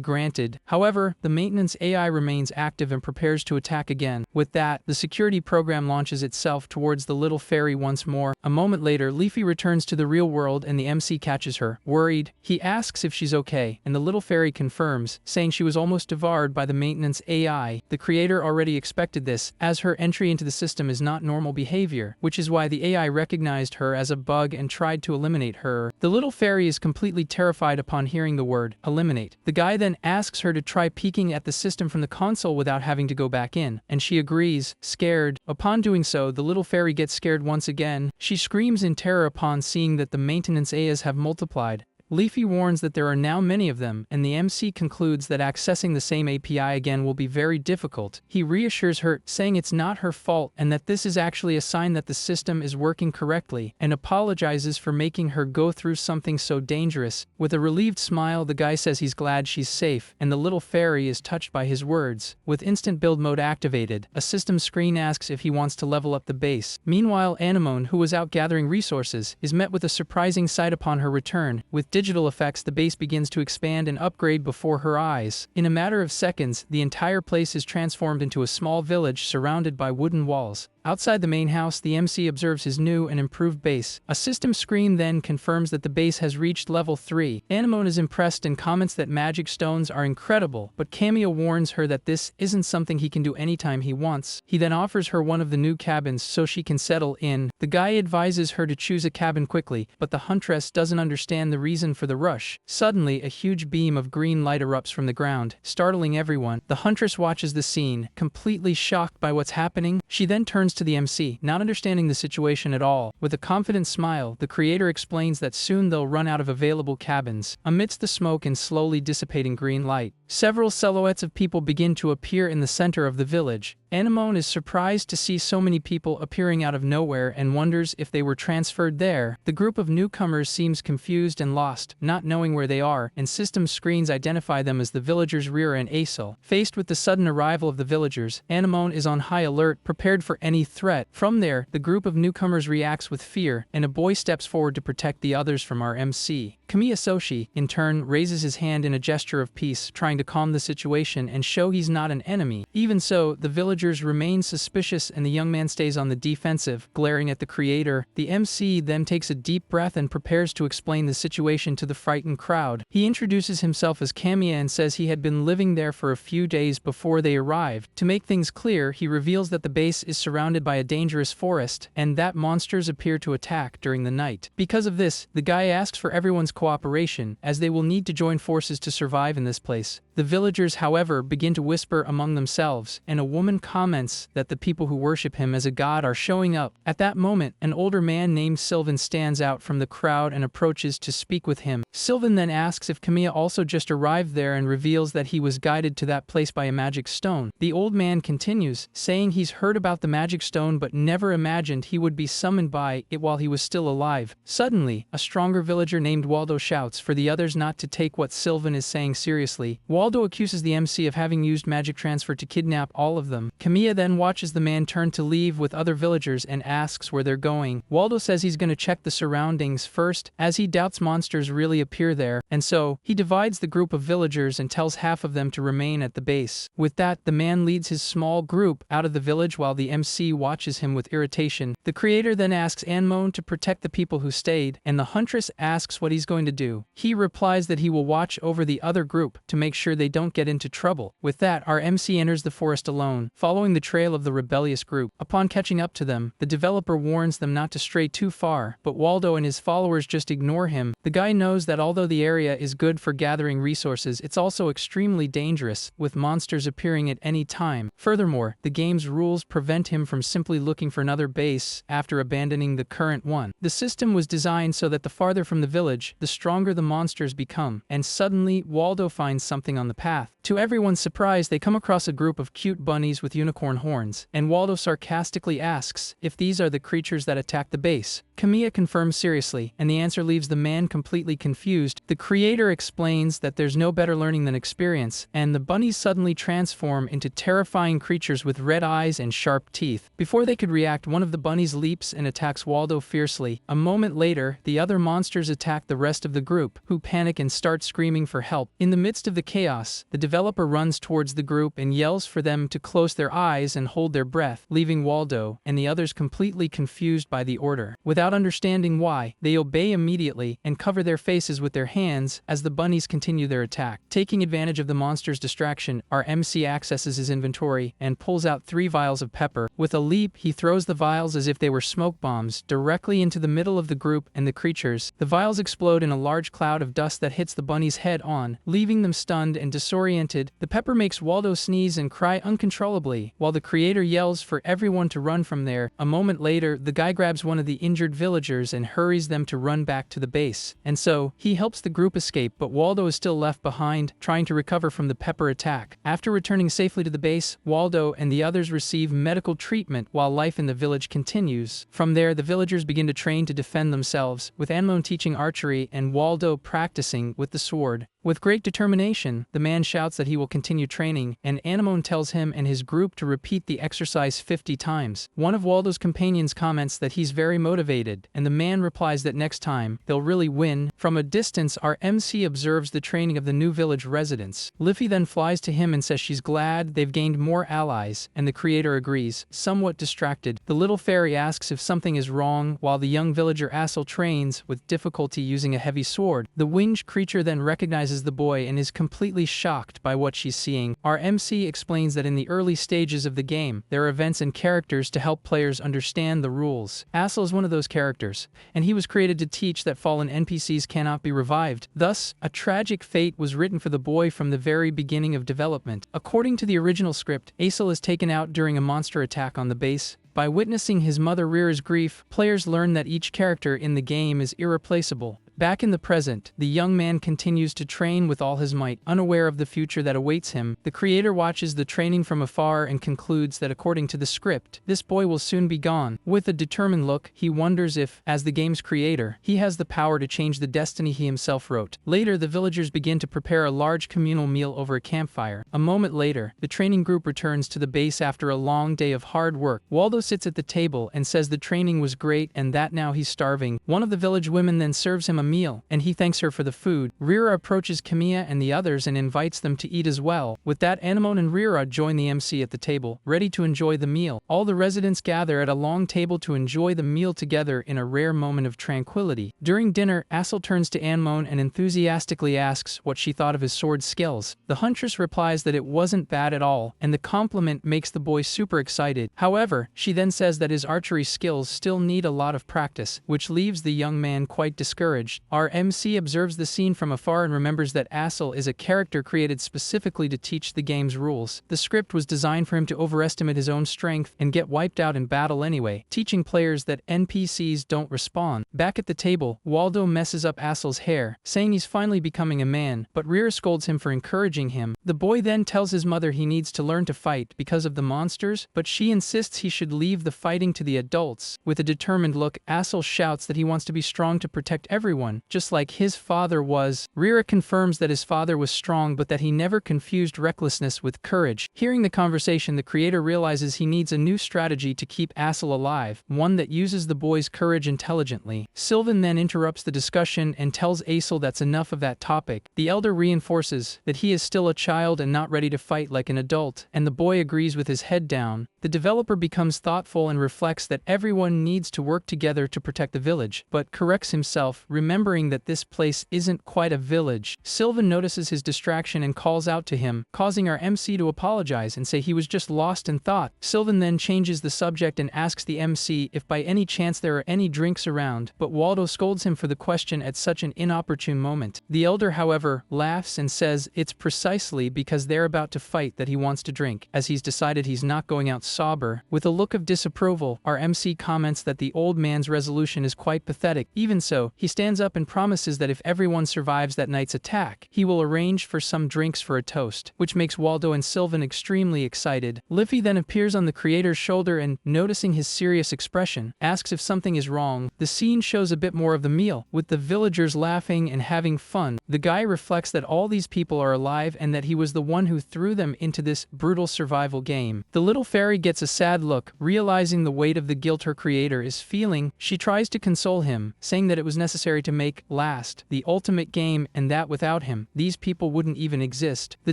granted. However, the maintenance AI remains active and prepares to attack again. With that, the security program launches itself towards the little fairy once more. A moment later, Leafy returns to the real world and the MC catches her. Worried, he asks if she's okay, and the little fairy confirms, saying she was almost devoured by the maintenance AI. The creator already expected this, as her entry into the system is not normal behavior, which is why the AI recognized her as a bug and tried to eliminate her. The little fairy is completely terrified upon hearing the word eliminate. The guy then asks her to try peeking at the system from the console without having to go back in, and she agrees, scared. Upon doing so, the little fairy gets scared once again. She screams in terror upon seeing that the maintenance AIs have multiplied. Leafy warns that there are now many of them, and the MC concludes that accessing the same API again will be very difficult. He reassures her, saying it's not her fault and that this is actually a sign that the system is working correctly, and apologizes for making her go through something so dangerous. With a relieved smile, the guy says he's glad she's safe, and the little fairy is touched by his words. With instant build mode activated, a system screen asks if he wants to level up the base. Meanwhile, Anemone, who was out gathering resources, is met with a surprising sight upon her return. With digital effects, the base begins to expand and upgrade before her eyes. In a matter of seconds, the entire place is transformed into a small village surrounded by wooden walls. Outside the main house, the MC observes his new and improved base. A system screen then confirms that the base has reached level 3. Anemone is impressed and comments that magic stones are incredible, but Kamiya warns her that this isn't something he can do anytime he wants. He then offers her one of the new cabins so she can settle in. The guy advises her to choose a cabin quickly, but the huntress doesn't understand the reason for the rush. Suddenly, a huge beam of green light erupts from the ground, startling everyone. The huntress watches the scene, completely shocked by what's happening. She then turns to the MC, not understanding the situation at all. With a confident smile, the creator explains that soon they'll run out of available cabins. Amidst the smoke and slowly dissipating green light, several silhouettes of people begin to appear in the center of the village. Anemone is surprised to see so many people appearing out of nowhere and wonders if they were transferred there. The group of newcomers seems confused and lost, not knowing where they are, and system screens identify them as the villagers Rira and Asel. Faced with the sudden arrival of the villagers, Anemone is on high alert, prepared for any threat. From there, the group of newcomers reacts with fear, and a boy steps forward to protect the others from our MC. Kamiya Soshi, in turn, raises his hand in a gesture of peace, trying to calm the situation and show he's not an enemy. Even so, the villagers remain suspicious and the young man stays on the defensive, glaring at the creator. The MC then takes a deep breath and prepares to explain the situation to the frightened crowd. He introduces himself as Kamiya and says he had been living there for a few days before they arrived. To make things clear, he reveals that the base is surrounded by a dangerous forest and that monsters appear to attack during the night. Because of this, the guy asks for everyone's cooperation, as they will need to join forces to survive in this place. The villagers, however, begin to whisper among themselves, and a woman comments that the people who worship him as a god are showing up. At that moment, an older man named Sylvan stands out from the crowd and approaches to speak with him. Sylvan then asks if Kamiya also just arrived there and reveals that he was guided to that place by a magic stone. The old man continues, saying he's heard about the magic stone but never imagined he would be summoned by it while he was still alive. Suddenly, a stronger villager named Waldo shouts for the others not to take what Sylvan is saying seriously. Waldo accuses the MC of having used magic transfer to kidnap all of them. Kamiya then watches the man turn to leave with other villagers and asks where they're going. Waldo says he's going to check the surroundings first, as he doubts monsters really appear there, and so he divides the group of villagers and tells half of them to remain at the base. With that, the man leads his small group out of the village while the MC watches him with irritation. The creator then asks Anemone to protect the people who stayed, and the huntress asks what he's going to do. He replies that he will watch over the other group to make sure they don't get into trouble. With that, our MC enters the forest alone, following the trail of the rebellious group. Upon catching up to them, the developer warns them not to stray too far, but Waldo and his followers just ignore him. The guy knows that although the area is good for gathering resources, it's also extremely dangerous, with monsters appearing at any time. Furthermore, the game's rules prevent him from simply looking for another base after abandoning the current one. The system was designed so that the farther from the village, the stronger the monsters become, and suddenly, Waldo finds something on the path. To everyone's surprise, they come across a group of cute bunnies with unicorn horns, and Waldo sarcastically asks if these are the creatures that attack the base. Kamiya confirms seriously, and the answer leaves the man completely confused. The creator explains that there's no better learning than experience, and the bunnies suddenly transform into terrifying creatures with red eyes and sharp teeth. Before they could react, one of the bunnies leaps and attacks Waldo fiercely. A moment later, the other monsters attack the rest of the group, who panic and start screaming for help. In the midst of the chaos, the developer runs towards the group and yells for them to close their eyes and hold their breath, leaving Waldo and the others completely confused by the order. Without understanding why, they obey immediately and cover their faces with their hands as the bunnies continue their attack. Taking advantage of the monster's distraction, our MC accesses his inventory and pulls out 3 vials of pepper. With a leap, he throws the vials as if they were smoke bombs directly into the middle of the group and the creatures. The vials explode in a large cloud of dust that hits the bunnies head on, leaving them stunned and disoriented. The pepper makes Waldo sneeze and cry uncontrollably, while the creator yells for everyone to run from there. A moment later, the guy grabs one of the injured villagers and hurries them to run back to the base. And so, he helps the group escape, but Waldo is still left behind, trying to recover from the pepper attack. After returning safely to the base, Waldo and the others receive medical treatment while life in the village continues. From there, the villagers begin to train to defend themselves, with Anemone teaching archery and Waldo practicing with the sword. With great determination, the man shouts that he will continue training, and Anemone tells him and his group to repeat the exercise 50 times. One of Waldo's companions comments that he's very motivated, and the man replies that next time, they'll really win. From a distance, our MC observes the training of the new village residents. Liffy then flies to him and says she's glad they've gained more allies, and the creator agrees. Somewhat distracted, the little fairy asks if something is wrong, while the young villager Assel trains, with difficulty using a heavy sword. The winged creature then recognizes the boy and is completely shocked by what she's seeing. Our MC explains that in the early stages of the game, there are events and characters to help players understand the rules. Assel is one of those characters, and he was created to teach that fallen NPCs cannot be revived. Thus, a tragic fate was written for the boy from the very beginning of development. According to the original script, Assel is taken out during a monster attack on the base. By witnessing his mother Rira's grief, players learn that each character in the game is irreplaceable. Back in the present, the young man continues to train with all his might, unaware of the future that awaits him. The creator watches the training from afar and concludes that according to the script, this boy will soon be gone. With a determined look, he wonders if, as the game's creator, he has the power to change the destiny he himself wrote. Later, the villagers begin to prepare a large communal meal over a campfire. A moment later, the training group returns to the base after a long day of hard work. Waldo sits at the table and says the training was great and that now he's starving. One of the village women then serves him a meal, and he thanks her for the food. Rira approaches Kamiya and the others and invites them to eat as well. With that, Anemone and Rira join the MC at the table, ready to enjoy the meal. All the residents gather at a long table to enjoy the meal together in a rare moment of tranquility. During dinner, Assel turns to Anemone and enthusiastically asks what she thought of his sword skills. The huntress replies that it wasn't bad at all, and the compliment makes the boy super excited. However, she then says that his archery skills still need a lot of practice, which leaves the young man quite discouraged. Our MC observes the scene from afar and remembers that Assel is a character created specifically to teach the game's rules. The script was designed for him to overestimate his own strength and get wiped out in battle anyway, teaching players that NPCs don't respawn. Back at the table, Waldo messes up Assel's hair, saying he's finally becoming a man, but Rira scolds him for encouraging him. The boy then tells his mother he needs to learn to fight because of the monsters, but she insists he should leave the fighting to the adults. With a determined look, Assel shouts that he wants to be strong to protect everyone, just like his father was. Rira confirms that his father was strong but that he never confused recklessness with courage. Hearing the conversation, the creator realizes he needs a new strategy to keep Assel alive, one that uses the boy's courage intelligently. Sylvan then interrupts the discussion and tells Assel that's enough of that topic. The elder reinforces that he is still a child and not ready to fight like an adult, and the boy agrees with his head down. The developer becomes thoughtful and reflects that everyone needs to work together to protect the village, but corrects himself, remembering that this place isn't quite a village. Sylvan notices his distraction and calls out to him, causing our MC to apologize and say he was just lost in thought. Sylvan then changes the subject and asks the MC if by any chance there are any drinks around, but Waldo scolds him for the question at such an inopportune moment. The elder, however, laughs and says it's precisely because they're about to fight that he wants to drink, as he's decided he's not going out sober. With a look of disapproval, our MC comments that the old man's resolution is quite pathetic. Even so, he stands up and promises that if everyone survives that night's attack, he will arrange for some drinks for a toast, which makes Waldo and Sylvan extremely excited. Liffy then appears on the creator's shoulder and, noticing his serious expression, asks if something is wrong. The scene shows a bit more of the meal, with the villagers laughing and having fun. The guy reflects that all these people are alive and that he was the one who threw them into this brutal survival game. The little fairy gets a sad look, realizing the weight of the guilt her creator is feeling. She tries to console him, saying that it was necessary to make Last the ultimate game and that without him, these people wouldn't even exist. The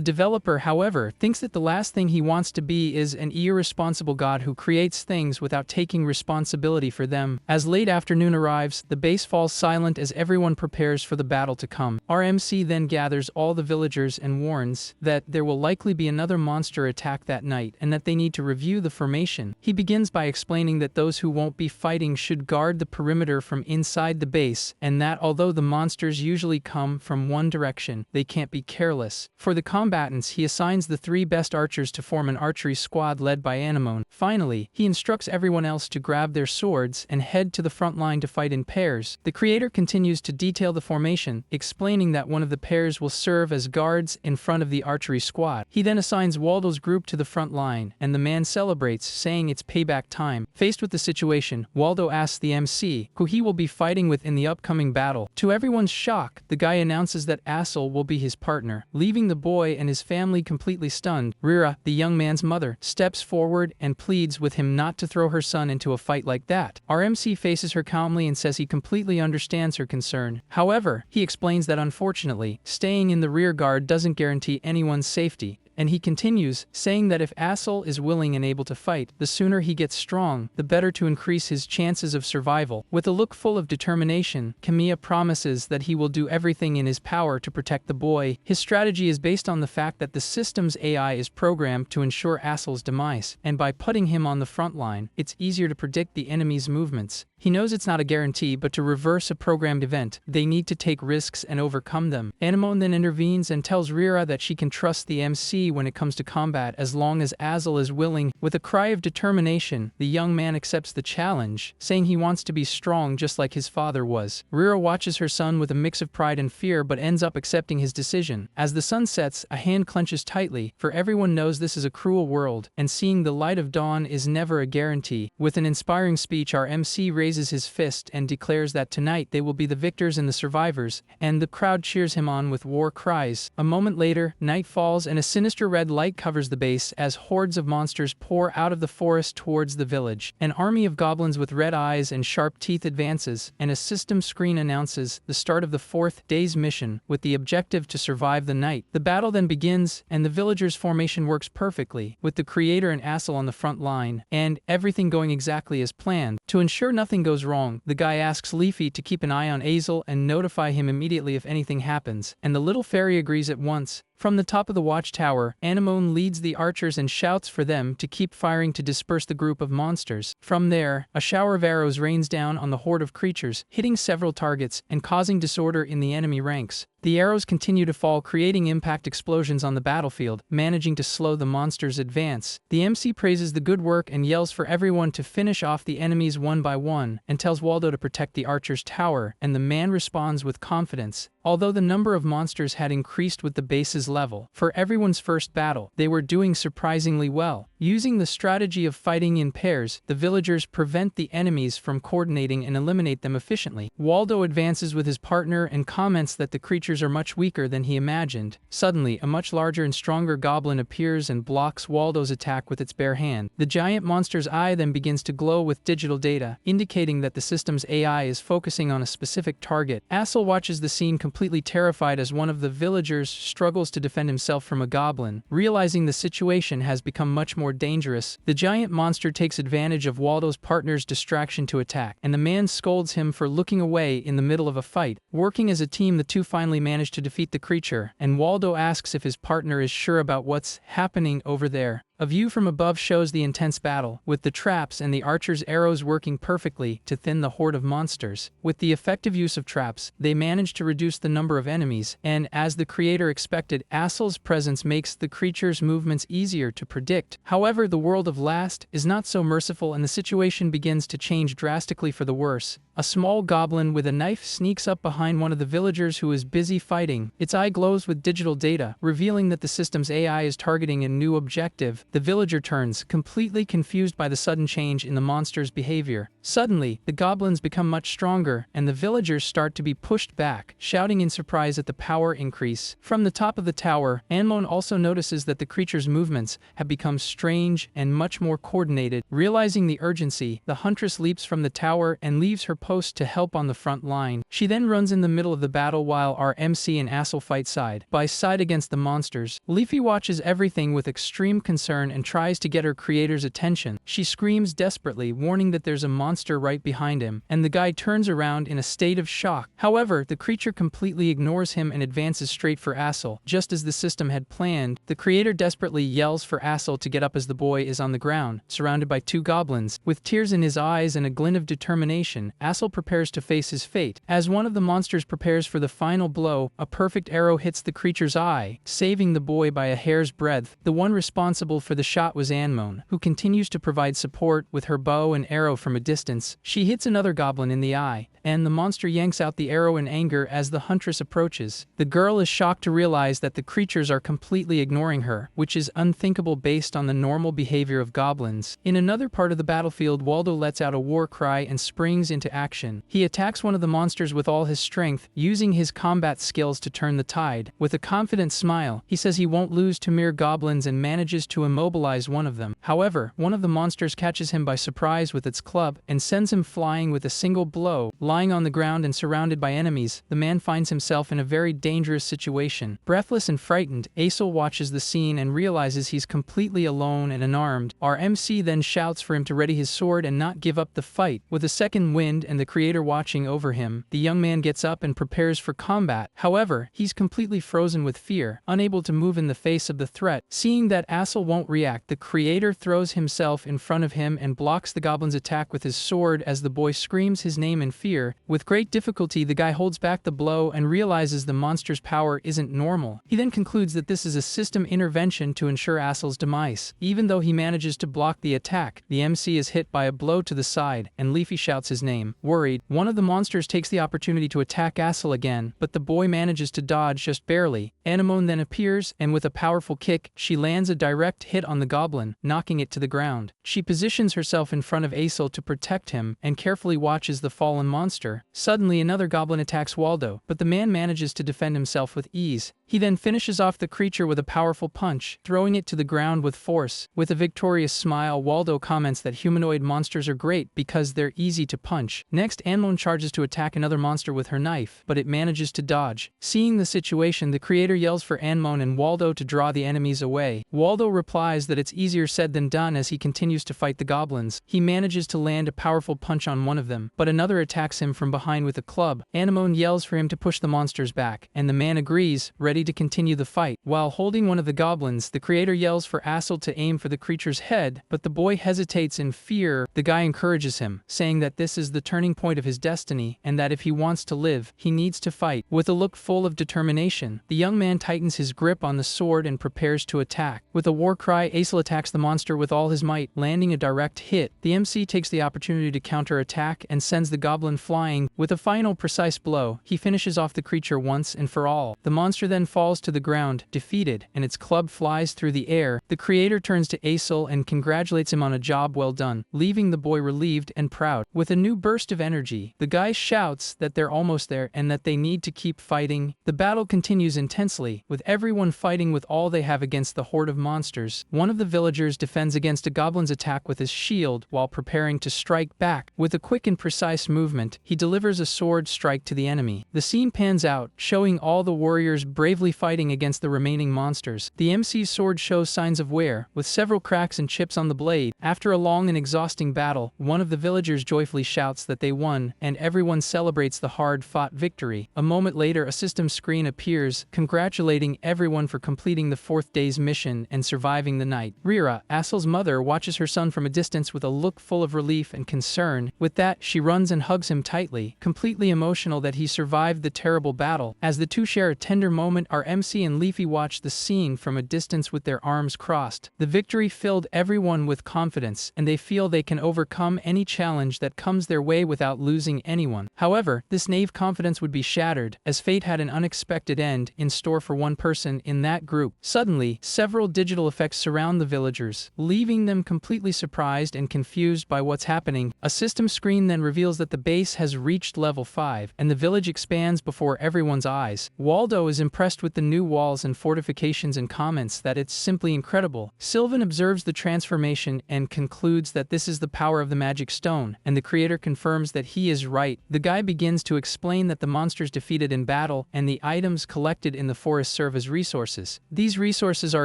developer, however, thinks that the last thing he wants to be is an irresponsible god who creates things without taking responsibility for them. As late afternoon arrives, the base falls silent as everyone prepares for the battle to come. Our MC then gathers all the villagers and warns that there will likely be another monster attack that night and that they need to review the formation. He begins by explaining that those who won't be fighting should guard the perimeter from inside the base, and that although the monsters usually come from one direction, they can't be careless. For the combatants, he assigns the 3 best archers to form an archery squad led by Anemone. Finally, he instructs everyone else to grab their swords and head to the front line to fight in pairs. The creator continues to detail the formation, explaining that one of the pairs will serve as guards in front of the archery squad. He then assigns Waldo's group to the front line, and the man celebrates, saying it's payback time. Faced with the situation, Waldo asks the MC who he will be fighting with in the upcoming battle. To everyone's shock, the guy announces that Asura will be his partner, leaving the boy and his family completely stunned. Rira, the young man's mother, steps forward and pleads with him not to throw her son into a fight like that. Our MC faces her calmly and says he completely understands her concern. However, he explains that unfortunately, staying in the rear guard doesn't guarantee anyone's safety. And he continues, saying that if Asura is willing and able to fight, the sooner he gets strong, the better to increase his chances of survival. With a look full of determination, Kamiya promises that he will do everything in his power to protect the boy. His strategy is based on the fact that the system's AI is programmed to ensure Asura's demise, and by putting him on the front line, it's easier to predict the enemy's movements. He knows it's not a guarantee, but to reverse a programmed event, they need to take risks and overcome them. Anemone then intervenes and tells Rira that she can trust the MC when it comes to combat as long as Asura is willing. With a cry of determination, the young man accepts the challenge, saying he wants to be strong just like his father was. Rira watches her son with a mix of pride and fear but ends up accepting his decision. As the sun sets, a hand clenches tightly, for everyone knows this is a cruel world, and seeing the light of dawn is never a guarantee. With an inspiring speech, our MC raises his fist and declares that tonight they will be the victors and the survivors, and the crowd cheers him on with war cries. A moment later, night falls and a sinister red light covers the base as hordes of monsters pour out of the forest towards the village. An army of goblins with red eyes and sharp teeth advances, and a system screen announces the start of the 4th day's mission, with the objective to survive the night. The battle then begins, and the villagers' formation works perfectly, with the creator and Asura on the front line, and everything going exactly as planned. To ensure nothing goes wrong, the guy asks Leafy to keep an eye on Azel and notify him immediately if anything happens, and the little fairy agrees at once. From the top of the watchtower, Anemone leads the archers and shouts for them to keep firing to disperse the group of monsters. From there, a shower of arrows rains down on the horde of creatures, hitting several targets and causing disorder in the enemy ranks. The arrows continue to fall, creating impact explosions on the battlefield, managing to slow the monsters' advance. The MC praises the good work and yells for everyone to finish off the enemies one by one, and tells Waldo to protect the archer's tower, and the man responds with confidence. Although the number of monsters had increased with the base's level, for everyone's first battle, they were doing surprisingly well. Using the strategy of fighting in pairs, the villagers prevent the enemies from coordinating and eliminate them efficiently. Waldo advances with his partner and comments that the creatures are much weaker than he imagined. Suddenly, a much larger and stronger goblin appears and blocks Waldo's attack with its bare hand. The giant monster's eye then begins to glow with digital data, indicating that the system's AI is focusing on a specific target. Asura watches the scene completely terrified as one of the villagers struggles to defend himself from a goblin. Realizing the situation has become much more dangerous, the giant monster takes advantage of Waldo's partner's distraction to attack, and the man scolds him for looking away in the middle of a fight. Working as a team, the two finally manage to defeat the creature, and Waldo asks if his partner is sure about what's happening over there. A view from above shows the intense battle, with the traps and the archer's arrows working perfectly to thin the horde of monsters. With the effective use of traps, they manage to reduce the number of enemies, and as the creator expected, Asura's presence makes the creature's movements easier to predict. However, the world of Last is not so merciful, and the situation begins to change drastically for the worse. A small goblin with a knife sneaks up behind one of the villagers who is busy fighting. Its eye glows with digital data, revealing that the system's AI is targeting a new objective. The villager turns, completely confused by the sudden change in the monster's behavior. Suddenly, the goblins become much stronger, and the villagers start to be pushed back, shouting in surprise at the power increase. From the top of the tower, Anemone also notices that the creature's movements have become strange and much more coordinated. Realizing the urgency, the huntress leaps from the tower and leaves her post to help on the front line. She then runs in the middle of the battle while our MC and Asura fight side by side against the monsters. Leafy watches everything with extreme concern and tries to get her creator's attention. She screams desperately, warning that there's a monster right behind him, and the guy turns around in a state of shock. However, the creature completely ignores him and advances straight for Asura. Just as the system had planned, the creator desperately yells for Asura to get up as the boy is on the ground, surrounded by two goblins. With tears in his eyes and a glint of determination, Asura prepares to face his fate. As one of the monsters prepares for the final blow, a perfect arrow hits the creature's eye, saving the boy by a hair's breadth. The one responsible for the shot was Anemone, who continues to provide support with her bow and arrow from a distance. She hits another goblin in the eye, and the monster yanks out the arrow in anger as the huntress approaches. The girl is shocked to realize that the creatures are completely ignoring her, which is unthinkable based on the normal behavior of goblins. In another part of the battlefield, Waldo lets out a war cry and springs into action. He attacks one of the monsters with all his strength, using his combat skills to turn the tide. With a confident smile, he says he won't lose to mere goblins and manages to immobilize one of them. However, one of the monsters catches him by surprise with its club and sends him flying with a single blow. Lying on the ground and surrounded by enemies, the man finds himself in a very dangerous situation. Breathless and frightened, Asel watches the scene and realizes he's completely alone and unarmed. Our MC then shouts for him to ready his sword and not give up the fight. With a second wind and the creator watching over him, the young man gets up and prepares for combat. However, he's completely frozen with fear, unable to move in the face of the threat. Seeing that Asel won't react, the creator throws himself in front of him and blocks the goblin's attack with his sword as the boy screams his name in fear. With great difficulty, the guy holds back the blow and realizes the monster's power isn't normal. He then concludes that this is a system intervention to ensure Asel's demise. Even though he manages to block the attack, the MC is hit by a blow to the side, and Leafy shouts his name. Worried, one of the monsters takes the opportunity to attack Asel again, but the boy manages to dodge just barely. Anemone then appears, and with a powerful kick, she lands a direct hit on the goblin, knocking it to the ground. She positions herself in front of Asel to protect him, and carefully watches the fallen monster. Suddenly, another goblin attacks Waldo, but the man manages to defend himself with ease. He then finishes off the creature with a powerful punch, throwing it to the ground with force. With a victorious smile, Waldo comments that humanoid monsters are great because they're easy to punch. Next, Anemone charges to attack another monster with her knife, but it manages to dodge. Seeing the situation, the creator yells for Anemone and Waldo to draw the enemies away. Waldo replies that it's easier said than done as he continues to fight the goblins. He manages to land a powerful punch on one of them, but another attacks him from behind with a club. Anemone yells for him to push the monsters back, and the man agrees, ready to continue the fight. While holding one of the goblins, the creator yells for Asel to aim for the creature's head, but the boy hesitates in fear. The guy encourages him, saying that this is the turning point of his destiny, and that if he wants to live, he needs to fight. With a look full of determination, the young man tightens his grip on the sword and prepares to attack. With a war cry, Asel attacks the monster with all his might, landing a direct hit. The MC takes the opportunity to counter-attack and sends the goblin flying. With a final precise blow, he finishes off the creature once and for all. The monster then falls to the ground, defeated, and its club flies through the air. The creator turns to Asel and congratulates him on a job well done, leaving the boy relieved and proud. With a new burst of energy, the guy shouts that they're almost there and that they need to keep fighting. The battle continues intensely, with everyone fighting with all they have against the horde of monsters. One of the villagers defends against a goblin's attack with his shield while preparing to strike back. With a quick and precise movement, he delivers a sword strike to the enemy. The scene pans out, showing all the warriors bravely fighting against the remaining monsters. The MC's sword shows signs of wear, with several cracks and chips on the blade. After a long and exhausting battle, one of the villagers joyfully shouts that they won, and everyone celebrates the hard-fought victory. A moment later, a system screen appears, congratulating everyone for completing the 4th day's mission and surviving the night. Rira, Asel's mother, watches her son from a distance with a look full of relief and concern. With that, she runs and hugs him tightly, completely emotional that he survived the terrible battle. As the two share a tender moment, our MC and Leafy watch the scene from a distance with their arms crossed. The victory filled everyone with confidence, and they feel they can overcome any challenge that comes their way without losing anyone. However, this naive confidence would be shattered, as fate had an unexpected end in store for one person in that group. Suddenly, several digital effects surround the villagers, leaving them completely surprised and confused by what's happening. A system screen then reveals that the base has reached level 5, and the village expands before everyone's eyes. Waldo is impressed with the new walls and fortifications and comments that it's simply incredible. Sylvan observes the transformation and concludes that this is the power of the magic stone, and the creator confirms that he is right. The guy begins to explain that the monsters defeated in battle and the items collected in the forest serve as resources. These resources are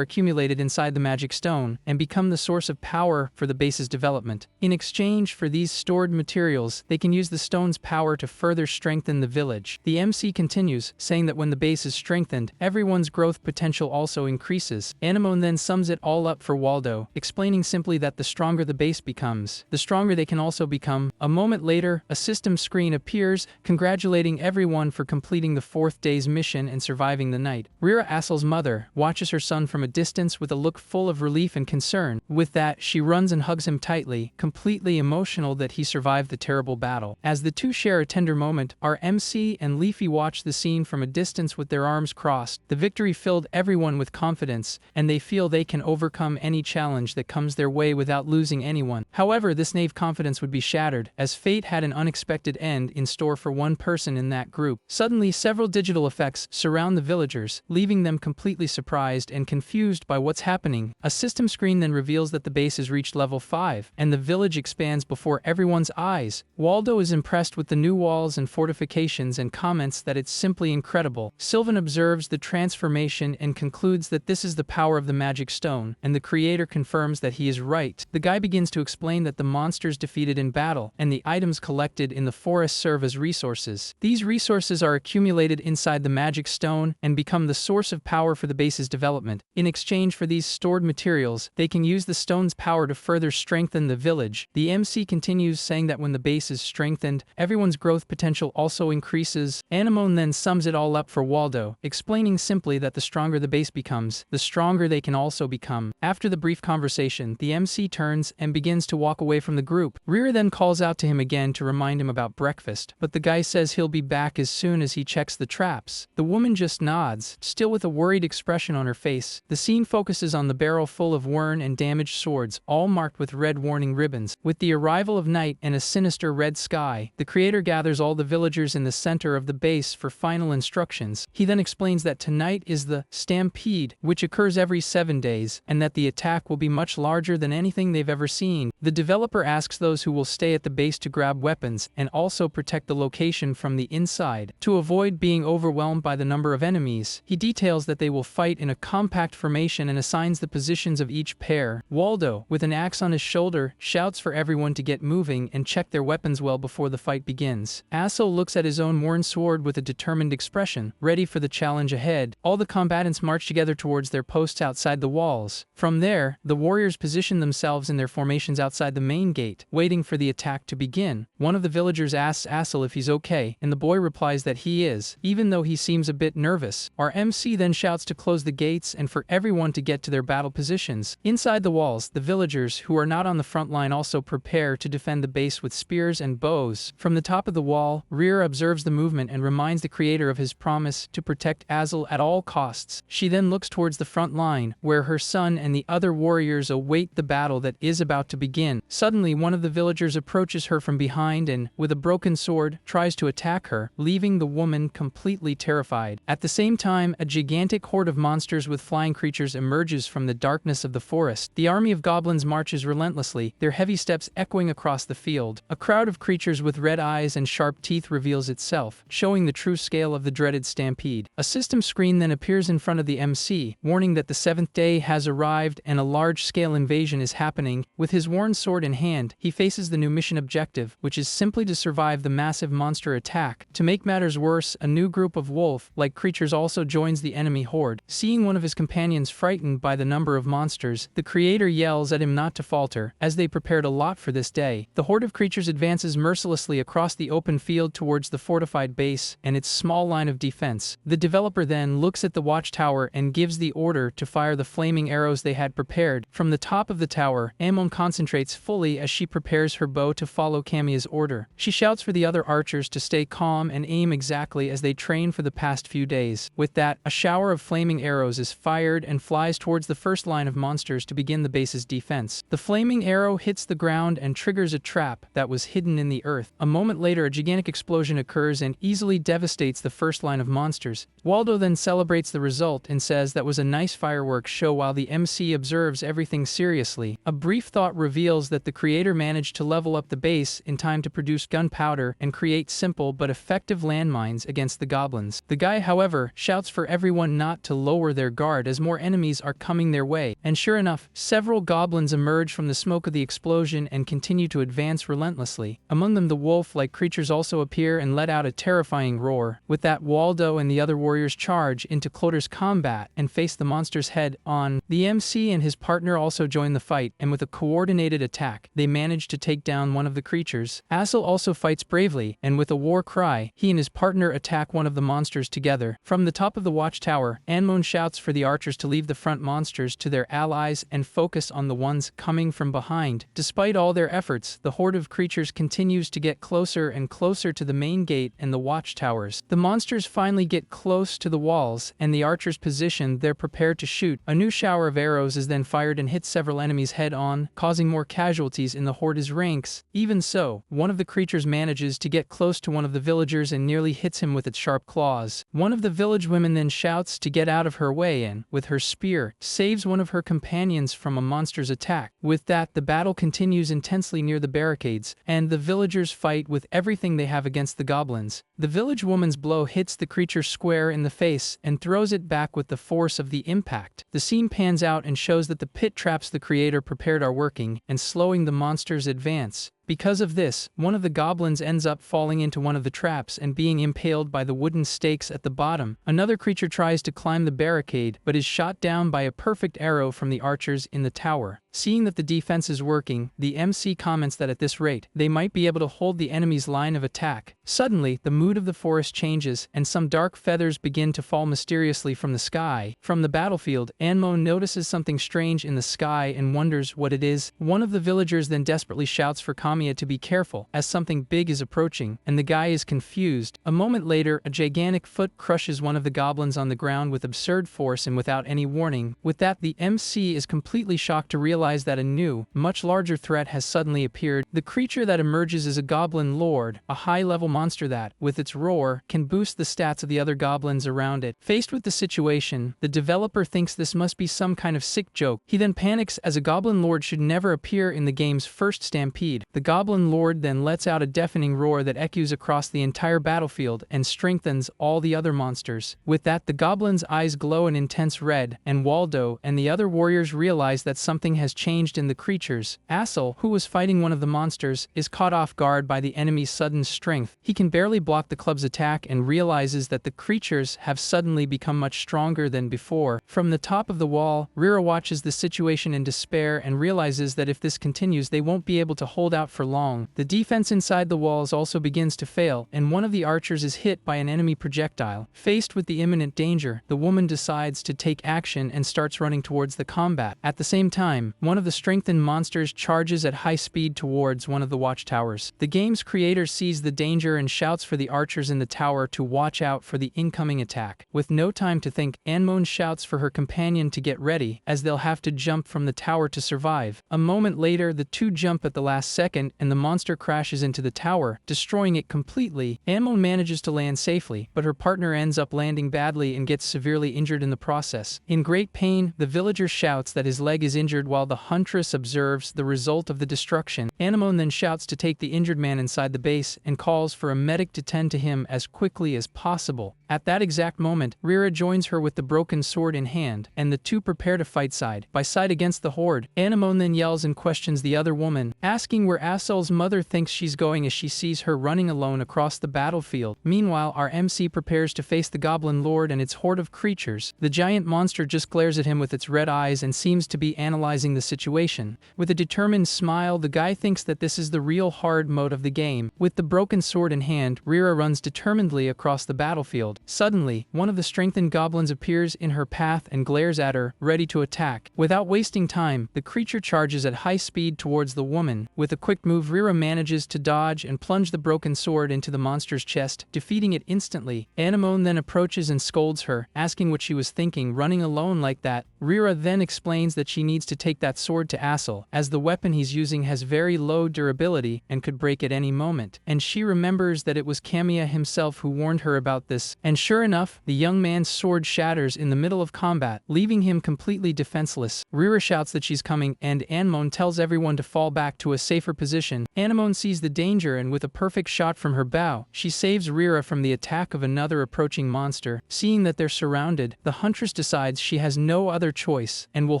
accumulated inside the magic stone and become the source of power for the base's development. In exchange for these stored materials, they can use the stone's power to further strengthen the village. The MC continues, saying that when the base is strengthened, everyone's growth potential also increases. Anemone then sums it all up for Waldo, explaining simply that the stronger the base becomes, the stronger they can also become. A moment later, a system screen appears, congratulating everyone for completing the 4th day's mission and surviving the night. Rira, Asel's mother, watches her son from a distance with a look full of relief and concern. With that, she runs and hugs him tightly, completely emotional that he survived the terrible battle. As the The two share a tender moment. Our MC and Leafy watch the scene from a distance with their arms crossed. The victory filled everyone with confidence, and they feel they can overcome any challenge that comes their way without losing anyone. However, this naive confidence would be shattered, as fate had an unexpected end in store for one person in that group. Suddenly, several digital effects surround the villagers, leaving them completely surprised and confused by what's happening. A system screen then reveals that the base has reached level 5, and the village expands before everyone's eyes. Waldo is impressed with the new walls and fortifications and comments that it's simply incredible. Sylvan observes the transformation and concludes that this is the power of the magic stone, and the creator confirms that he is right. The guy begins to explain that the monsters defeated in battle and the items collected in the forest serve as resources. These resources are accumulated inside the magic stone and become the source of power for the base's development. In exchange for these stored materials, they can use the stone's power to further strengthen the village. The MC continues, saying that when the base is strengthened, everyone's growth potential also increases. Anemone then sums it all up for Waldo, explaining simply that the stronger the base becomes, the stronger they can also become. After the brief conversation, the MC turns and begins to walk away from the group. Rira then calls out to him again to remind him about breakfast, but the guy says he'll be back as soon as he checks the traps. The woman just nods, still with a worried expression on her face. The scene focuses on the barrel full of worn and damaged swords, all marked with red warning ribbons. With the arrival of night and a sinister red sky, the creator gathers all the villagers in the center of the base for final instructions. He then explains that tonight is the stampede, which occurs every 7 days, and that the attack will be much larger than anything they've ever seen. The developer asks those who will stay at the base to grab weapons and also protect the location from the inside, to avoid being overwhelmed by the number of enemies. He details that they will fight in a compact formation and assigns the positions of each pair. Waldo, with an axe on his shoulder, shouts for everyone to get moving and check their weapons well before the fight begins. Aso looks at his own worn sword with a determined expression, ready for the challenge ahead. All the combatants march together towards their posts outside the walls. From there, the warriors position themselves in their formations outside the main gate, waiting for the attack to begin. One of the villagers asks Asel if he's okay, and the boy replies that he is, even though he seems a bit nervous. Our MC then shouts to close the gates and for everyone to get to their battle positions. Inside the walls, the villagers, who are not on the front line, also prepare to defend the base with spears and bows. From the top of the wall, Rira observes the movement and reminds the creator of his promise to protect Azel at all costs. She then looks towards the front line, where her son and the other warriors await the battle that is about to begin. Suddenly, one of the villagers approaches her from behind and, with a broken sword, tries to attack her, leaving the woman completely terrified. At the same time, a gigantic horde of monsters with flying creatures emerges from the darkness of the forest. The army of goblins marches relentlessly, their heavy steps echoing across the field. A crowd of creatures with red eyes and sharp teeth reveals itself, showing the true scale of the dreaded stampede. A system screen then appears in front of the MC, warning that the 7th day has arrived and a large-scale invasion is happening. With his worn sword in hand, he faces the new mission objective, which is simply to survive the massive monster attack. To make matters worse, a new group of wolf-like creatures also joins the enemy horde. Seeing one of his companions frightened by the number of monsters, the creator yells at him not to falter, as they prepared a lot for this day. The horde of creatures advances mercilessly across the open field towards the fortified base and its small line of defense. The developer then looks at the watchtower and gives the order to fire the flaming arrows they had prepared. From the top of the tower, Amon concentrates fully as she prepares her bow to follow Kamiya's order. She shouts for the other archers to stay calm and aim exactly as they trained for the past few days. With that, a shower of flaming arrows is fired and flies towards the first line of monsters to begin the base's defense. The flaming arrow hits the ground and triggers a trap that was hidden in the earth. A moment later, a gigantic explosion occurs and easily devastates the first line of monsters. Waldo then celebrates the result and says that was a nice fireworks show while the MC observes everything seriously. A brief thought reveals that the creator managed to level up the base in time to produce gunpowder and create simple but effective landmines against the goblins. The guy, however, shouts for everyone not to lower their guard as more enemies are coming their way, and sure enough, several goblins emerge from the smoke of the explosion and continue to advance relentlessly. Among them, the wolf-like creatures also appear and let out a terrifying roar. With that, Waldo and the other warriors charge into close combat and face the monsters head-on. The MC and his partner also join the fight, and with a coordinated attack, they manage to take down one of the creatures. Asel also fights bravely, and with a war cry, he and his partner attack one of the monsters together. From the top of the watchtower, Anmon shouts for the archers to leave the front monsters to their allies and focus on the ones coming from behind. Despite all their efforts, the horde of creatures continues to get get closer and closer to the main gate and the watchtowers. The monsters finally get close to the walls, and the archers positioned there prepared to shoot. A new shower of arrows is then fired and hits several enemies head-on, causing more casualties in the horde's ranks. Even so, one of the creatures manages to get close to one of the villagers and nearly hits him with its sharp claws. One of the village women then shouts to get out of her way and, with her spear, saves one of her companions from a monster's attack. With that, the battle continues intensely near the barricades, and the villagers fight with everything they have against the goblins. The village woman's blow hits the creature square in the face and throws it back with the force of the impact. The scene pans out and shows that the pit traps the creator prepared are working and slowing the monster's advance. Because of this, one of the goblins ends up falling into one of the traps and being impaled by the wooden stakes at the bottom. Another creature tries to climb the barricade but is shot down by a perfect arrow from the archers in the tower. Seeing that the defense is working, the MC comments that at this rate, they might be able to hold the enemy's line of attack. Suddenly, the mood of the forest changes, and some dark feathers begin to fall mysteriously from the sky. From the battlefield, Anmo notices something strange in the sky and wonders what it is. One of the villagers then desperately shouts for Kamiya to be careful, as something big is approaching, and the guy is confused. A moment later, a gigantic foot crushes one of the goblins on the ground with absurd force and without any warning. With that, the MC is completely shocked to realize that a new, much larger threat has suddenly appeared. The creature that emerges is a goblin lord, a high-level monster that, with its roar, can boost the stats of the other goblins around it. Faced with the situation, the developer thinks this must be some kind of sick joke. He then panics as a goblin lord should never appear in the game's first stampede. The goblin lord then lets out a deafening roar that echoes across the entire battlefield and strengthens all the other monsters. With that, the goblin's eyes glow an intense red, and Waldo and the other warriors realize that something has changed in the creatures. Assel, who was fighting one of the monsters, is caught off guard by the enemy's sudden strength. He can barely block the club's attack and realizes that the creatures have suddenly become much stronger than before. From the top of the wall, Rira watches the situation in despair and realizes that if this continues, they won't be able to hold out for long. The defense inside the walls also begins to fail, and one of the archers is hit by an enemy projectile. Faced with the imminent danger, the woman decides to take action and starts running towards the combat. At the same time, one of the strengthened monsters charges at high speed towards one of the watchtowers. The game's creator sees the danger and shouts for the archers in the tower to watch out for the incoming attack. With no time to think, Anmon shouts for her companion to get ready, as they'll have to jump from the tower to survive. A moment later, the two jump at the last second, and the monster crashes into the tower, destroying it completely. Anmon manages to land safely, but her partner ends up landing badly and gets severely injured in the process. In great pain, the villager shouts that his leg is injured while the huntress observes the result of the destruction. Anemone then shouts to take the injured man inside the base and calls for a medic to tend to him as quickly as possible. At that exact moment, Rira joins her with the broken sword in hand, and the two prepare to fight side by side against the horde. Anemone then yells and questions the other woman, asking where Asel's mother thinks she's going as she sees her running alone across the battlefield. Meanwhile, our MC prepares to face the Goblin Lord and its horde of creatures. The giant monster just glares at him with its red eyes and seems to be analyzing the situation. With a determined smile, the guy thinks that this is the real hard mode of the game. With the broken sword in hand, Rira runs determinedly across the battlefield. Suddenly, one of the strengthened goblins appears in her path and glares at her, ready to attack. Without wasting time, the creature charges at high speed towards the woman. With a quick move, Rira manages to dodge and plunge the broken sword into the monster's chest, defeating it instantly. Anemone then approaches and scolds her, asking what she was thinking running alone like that. Rira then explains that she needs to take that sword to Asel, as the weapon he's using has very low durability and could break at any moment. And she remembers that it was Kamiya himself who warned her about this. And sure enough, the young man's sword shatters in the middle of combat, leaving him completely defenseless. Rira shouts that she's coming, and Anemone tells everyone to fall back to a safer position. Anemone sees the danger, and with a perfect shot from her bow, she saves Rira from the attack of another approaching monster. Seeing that they're surrounded, the huntress decides she has no other choice, and will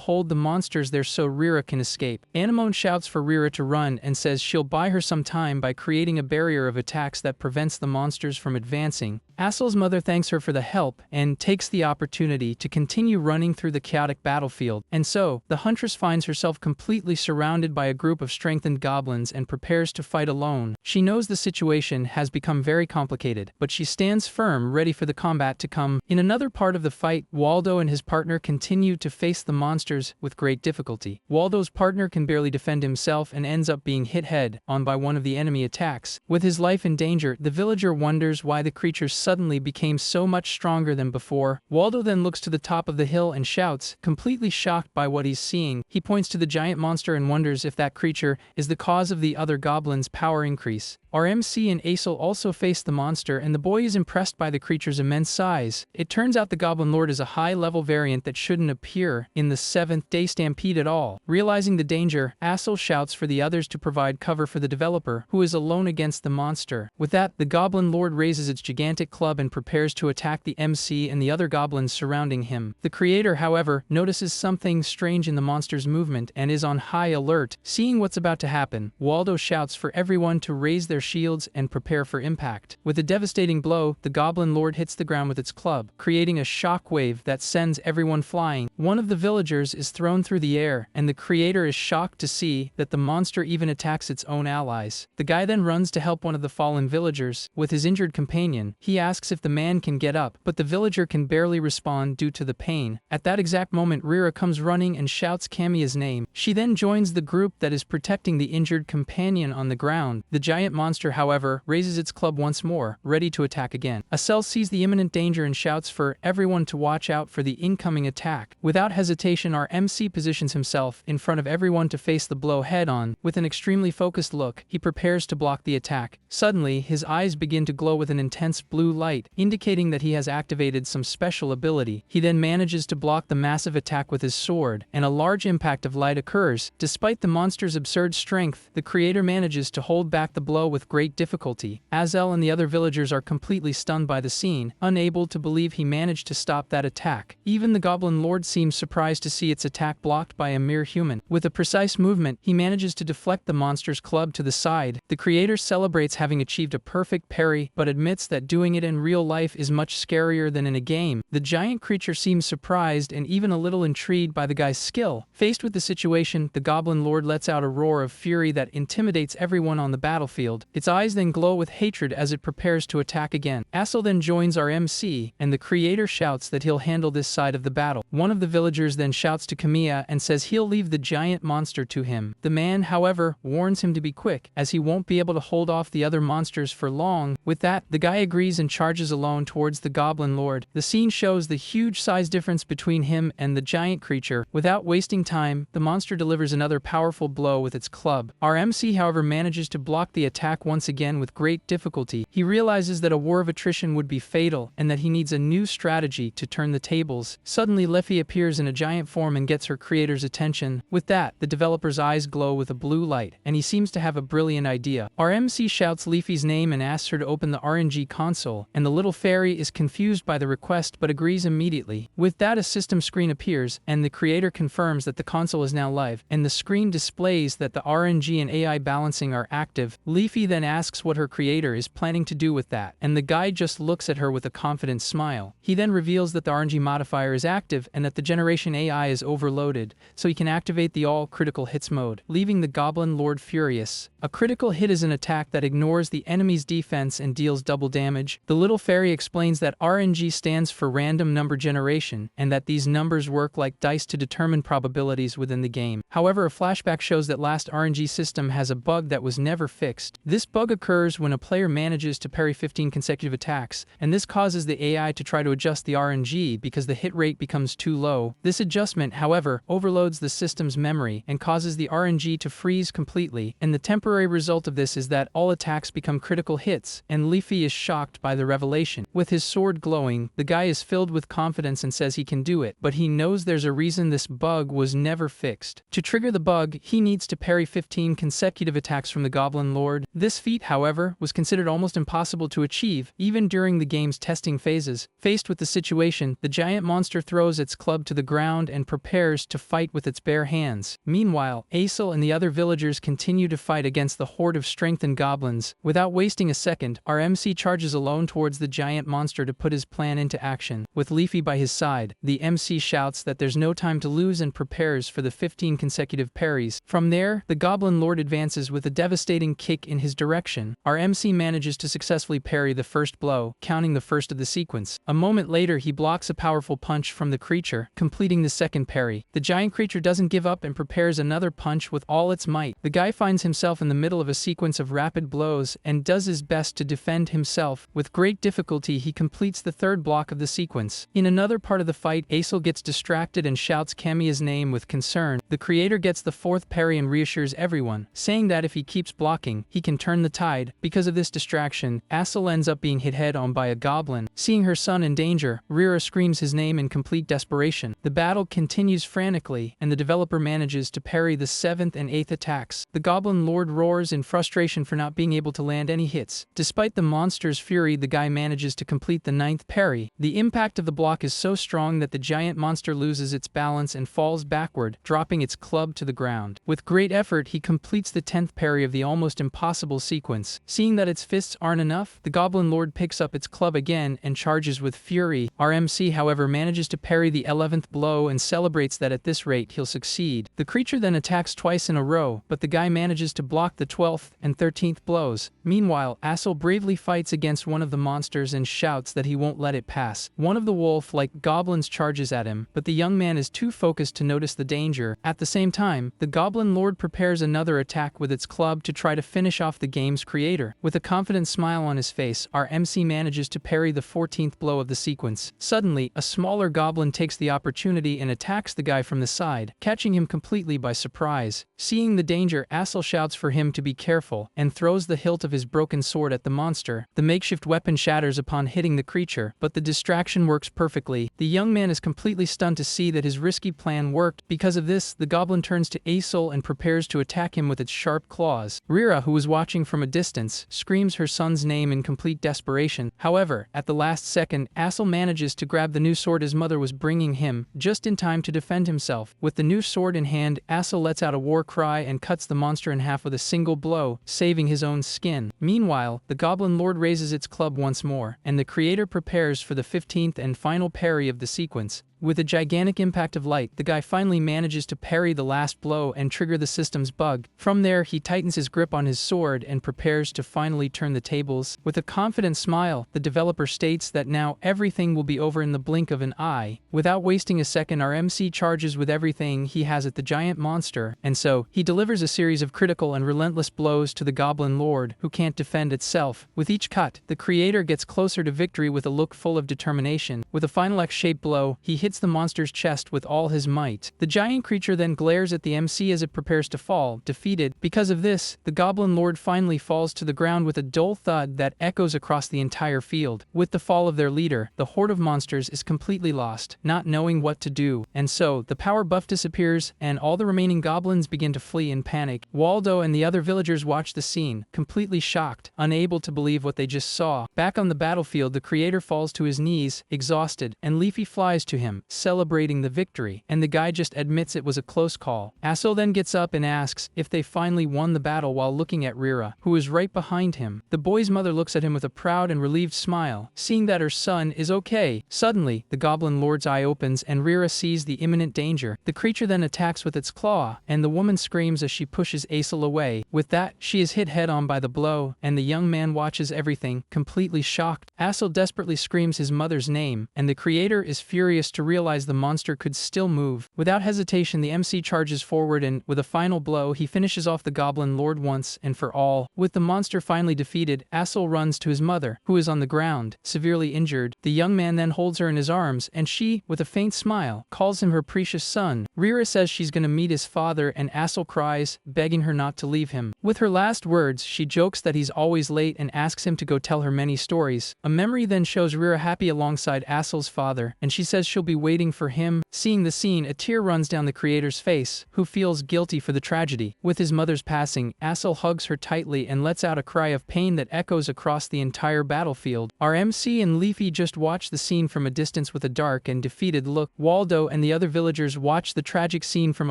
hold the monsters there so Rira can escape. Anemone shouts for Rira to run and says she'll buy her some time by creating a barrier of attacks that prevents the monsters from advancing. Asel's mother thanks her for the help and takes the opportunity to continue running through the chaotic battlefield. And so, the huntress finds herself completely surrounded by a group of strengthened goblins goblins and prepares to fight alone. She knows the situation has become very complicated, but she stands firm, ready for the combat to come. In another part of the fight, Waldo and his partner continue to face the monsters with great difficulty. Waldo's partner can barely defend himself and ends up being hit head-on by one of the enemy attacks. With his life in danger, the villager wonders why the creatures suddenly became so much stronger than before. Waldo then looks to the top of the hill and shouts, completely shocked by what he's seeing. He points to the giant monster and wonders if that creature is the cause of the other goblins' power increase. Our MC and Aesel also face the monster, and the boy is impressed by the creature's immense size. It turns out the Goblin Lord is a high-level variant that shouldn't appear in the 7th Day Stampede at all. Realizing the danger, Aesel shouts for the others to provide cover for the developer, who is alone against the monster. With that, the Goblin Lord raises its gigantic club and prepares to attack the MC and the other goblins surrounding him. The creator, however, notices something strange in the monster's movement and is on high alert. Seeing what's about to happen, Waldo shouts for everyone to raise their shields and prepare for impact. With a devastating blow, the Goblin Lord hits the ground with its club, creating a shockwave that sends everyone flying. One of the villagers is thrown through the air, and the creator is shocked to see that the monster even attacks its own allies. The guy then runs to help one of the fallen villagers. With his injured companion, he asks if the man can get up, but the villager can barely respond due to the pain. At that exact moment, Rira comes running and shouts Kamiya's name. She then joins the group that is protecting the injured companion on the ground. The giant monster, however, raises its club once more, ready to attack again. Asel sees the imminent danger and shouts for everyone to watch out for the incoming attack. Without hesitation, our MC positions himself in front of everyone to face the blow head-on. With an extremely focused look, he prepares to block the attack. Suddenly, his eyes begin to glow with an intense blue light, indicating that he has activated some special ability. He then manages to block the massive attack with his sword, and a large impact of light occurs. Despite the monster's absurd strength, the creator manages to hold back the blow with great difficulty. Azel and the other villagers are completely stunned by the scene, unable to believe he managed to stop that attack. Even the Goblin Lord seems surprised to see its attack blocked by a mere human. With a precise movement, he manages to deflect the monster's club to the side. The creator celebrates having achieved a perfect parry, but admits that doing it in real life is much scarier than in a game. The giant creature seems surprised and even a little intrigued by the guy's skill. Faced with the situation, the Goblin Lord lets out a roar of fury that intimidates everyone on the battlefield. Its eyes then glow with hatred as it prepares to attack again. Asel then joins our MC, and the creator shouts that he'll handle this side of the battle. One of the villagers then shouts to Kamiya and says he'll leave the giant monster to him. The man, however, warns him to be quick, as he won't be able to hold off the other monsters for long. With that, the guy agrees and charges alone towards the Goblin Lord. The scene shows the huge size difference between him and the giant creature. Without wasting time, the monster delivers another powerful blow with its club. Our MC, however, manages to block the attack once again with great difficulty. He realizes that a war of attrition would be fatal, and that he needs a new strategy to turn the tables. Suddenly, Leffy appears in a giant form and gets her creator's attention. With that, the developer's eyes glow with a blue light, and he seems to have a brilliant idea. Our MC shouts Leafy's name and asks her to open the RNG console, and the little fairy is confused by the request but agrees immediately. With that, a system screen appears, and the creator confirms that the console is now live, and the screen displays that the RNG and AI balancing are active. Leafy then asks what her creator is planning to do with that, and the guy just looks at her with a confident smile. He then reveals that the RNG modifier is active and that the generation AI is overloaded, so he can activate the all critical hits mode, leaving the Goblin Lord furious. A critical hit is an attack that ignores the enemy's defense and deals double damage. The little fairy explains that RNG stands for random number generation, and that these numbers work like dice to determine probabilities within the game. However, a flashback shows that last RNG system has a bug that was never fixed. This bug occurs when a player manages to parry 15 consecutive attacks, and this causes the AI to try to adjust the RNG because the hit rate becomes too low. This adjustment, however, overloads the system's memory and causes the RNG to freeze completely, and the temporary result of this is that all attacks become critical hits, and Leafy is shocked by the revelation. With his sword glowing, the guy is filled with confidence and says he can do it, but he knows there's a reason this bug was never fixed. To trigger the bug, he needs to parry 15 consecutive attacks from the Goblin Lord. This This feat, however, was considered almost impossible to achieve, even during the game's testing phases. Faced with the situation, the giant monster throws its club to the ground and prepares to fight with its bare hands. Meanwhile, Aesel and the other villagers continue to fight against the horde of strengthened goblins. Without wasting a second, our MC charges alone towards the giant monster to put his plan into action. With Leafy by his side, the MC shouts that there's no time to lose and prepares for the 15 consecutive parries. From there, the Goblin Lord advances with a devastating kick in his direction. Our MC manages to successfully parry the first blow, counting the first of the sequence. A moment later, he blocks a powerful punch from the creature, completing the second parry. The giant creature doesn't give up and prepares another punch with all its might. The guy finds himself in the middle of a sequence of rapid blows and does his best to defend himself. With great difficulty, he completes the third block of the sequence. In another part of the fight, Aesel gets distracted and shouts Kamiya's name with concern. The creator gets the fourth parry and reassures everyone, saying that if he keeps blocking, he can turn the tide. Because of this distraction, Aesel ends up being hit head-on by a goblin. Seeing her son in danger, Rira screams his name in complete desperation. The battle continues frantically, and the developer manages to parry the 7th and 8th attacks. The Goblin Lord roars in frustration for not being able to land any hits. Despite the monster's fury, the guy manages to complete the 9th parry. The impact of the block is so strong that the giant monster loses its balance and falls backward, dropping its club to the ground. With great effort, he completes the 10th parry of the almost impossible sequence. Seeing that its fists aren't enough, the Goblin Lord picks up its club again and charges with fury. Our MC, however, manages to parry the 11th blow and celebrates that at this rate he'll succeed. The creature then attacks twice in a row, but the guy manages to block the 12th and 13th blows. Meanwhile, Aesel bravely fights against one of the monsters and shouts that he won't let it pass. One of the wolf-like goblins charges at him, but the young man is too focused to notice the danger. At the same time, the Goblin Lord prepares another attack with its club to try to finish off the game's creator. With a confident smile on his face, our MC manages to parry the 14th blow of the sequence. Suddenly, a smaller goblin takes the opportunity and attacks the guy from the side, catching him completely by surprise. Seeing the danger, Aesel shouts for him to be careful, and throws the hilt of his broken sword at the monster. The makeshift weapon shatters upon hitting the creature, but the distraction works perfectly. The young man is completely stunned to see that his risky plan worked. Because of this, the goblin turns to Aesel and prepares to attack him with its sharp claws. Rira, who was watching from a distance, screams her son's name in complete desperation. However, at the last second, Aesel manages to grab the new sword his mother was bringing him, just in time to defend himself. With the new sword in hand, Aesel lets out a war cry and cuts the monster in half with a single blow, saving his own skin. Meanwhile, the Goblin Lord raises its club once more, and the creator prepares for the 15th and final parry of the sequence. With a gigantic impact of light, the guy finally manages to parry the last blow and trigger the system's bug. From there, he tightens his grip on his sword and prepares to finally turn the tables. With a confident smile, the developer states that now everything will be over in the blink of an eye. Without wasting a second, our MC charges with everything he has at the giant monster, and so, he delivers a series of critical and relentless blows to the Goblin Lord, who can't defend itself. With each cut, the creator gets closer to victory with a look full of determination. With a final X-shaped blow, he hits the monster's chest with all his might. The giant creature then glares at the MC as it prepares to fall, defeated. Because of this, the Goblin Lord finally falls to the ground with a dull thud that echoes across the entire field. With the fall of their leader, the horde of monsters is completely lost, not knowing what to do. And so, the power buff disappears, and all the remaining goblins begin to flee in panic. Waldo and the other villagers watch the scene, completely shocked, unable to believe what they just saw. Back on the battlefield, the creator falls to his knees, exhausted, and Leafy flies to him, celebrating the victory, and the guy just admits it was a close call. Aesel then gets up and asks if they finally won the battle while looking at Rira, who is right behind him. The boy's mother looks at him with a proud and relieved smile, seeing that her son is okay. Suddenly, the Goblin Lord's eye opens and Rira sees the imminent danger. The creature then attacks with its claw, and the woman screams as she pushes Aesel away. With that, she is hit head-on by the blow, and the young man watches everything, completely shocked. Aesel desperately screams his mother's name, and the creator is furious to realize the monster could still move. Without hesitation, the MC charges forward and, with a final blow, he finishes off the Goblin Lord once and for all. With the monster finally defeated, Aesel runs to his mother, who is on the ground, severely injured. The young man then holds her in his arms, and she, with a faint smile, calls him her precious son. Rira says she's gonna meet his father, and Aesel cries, begging her not to leave him. With her last words, she jokes that he's always late and asks him to go tell her many stories. A memory then shows Rira happy alongside Aesel's father, and she says she'll be waiting for him, Seeing the scene, a tear runs down the creator's face, who feels guilty for the tragedy. With his mother's passing, Asura hugs her tightly and lets out a cry of pain that echoes across the entire battlefield. Our MC and Leafy just watch the scene from a distance with a dark and defeated look. Waldo and the other villagers watch the tragic scene from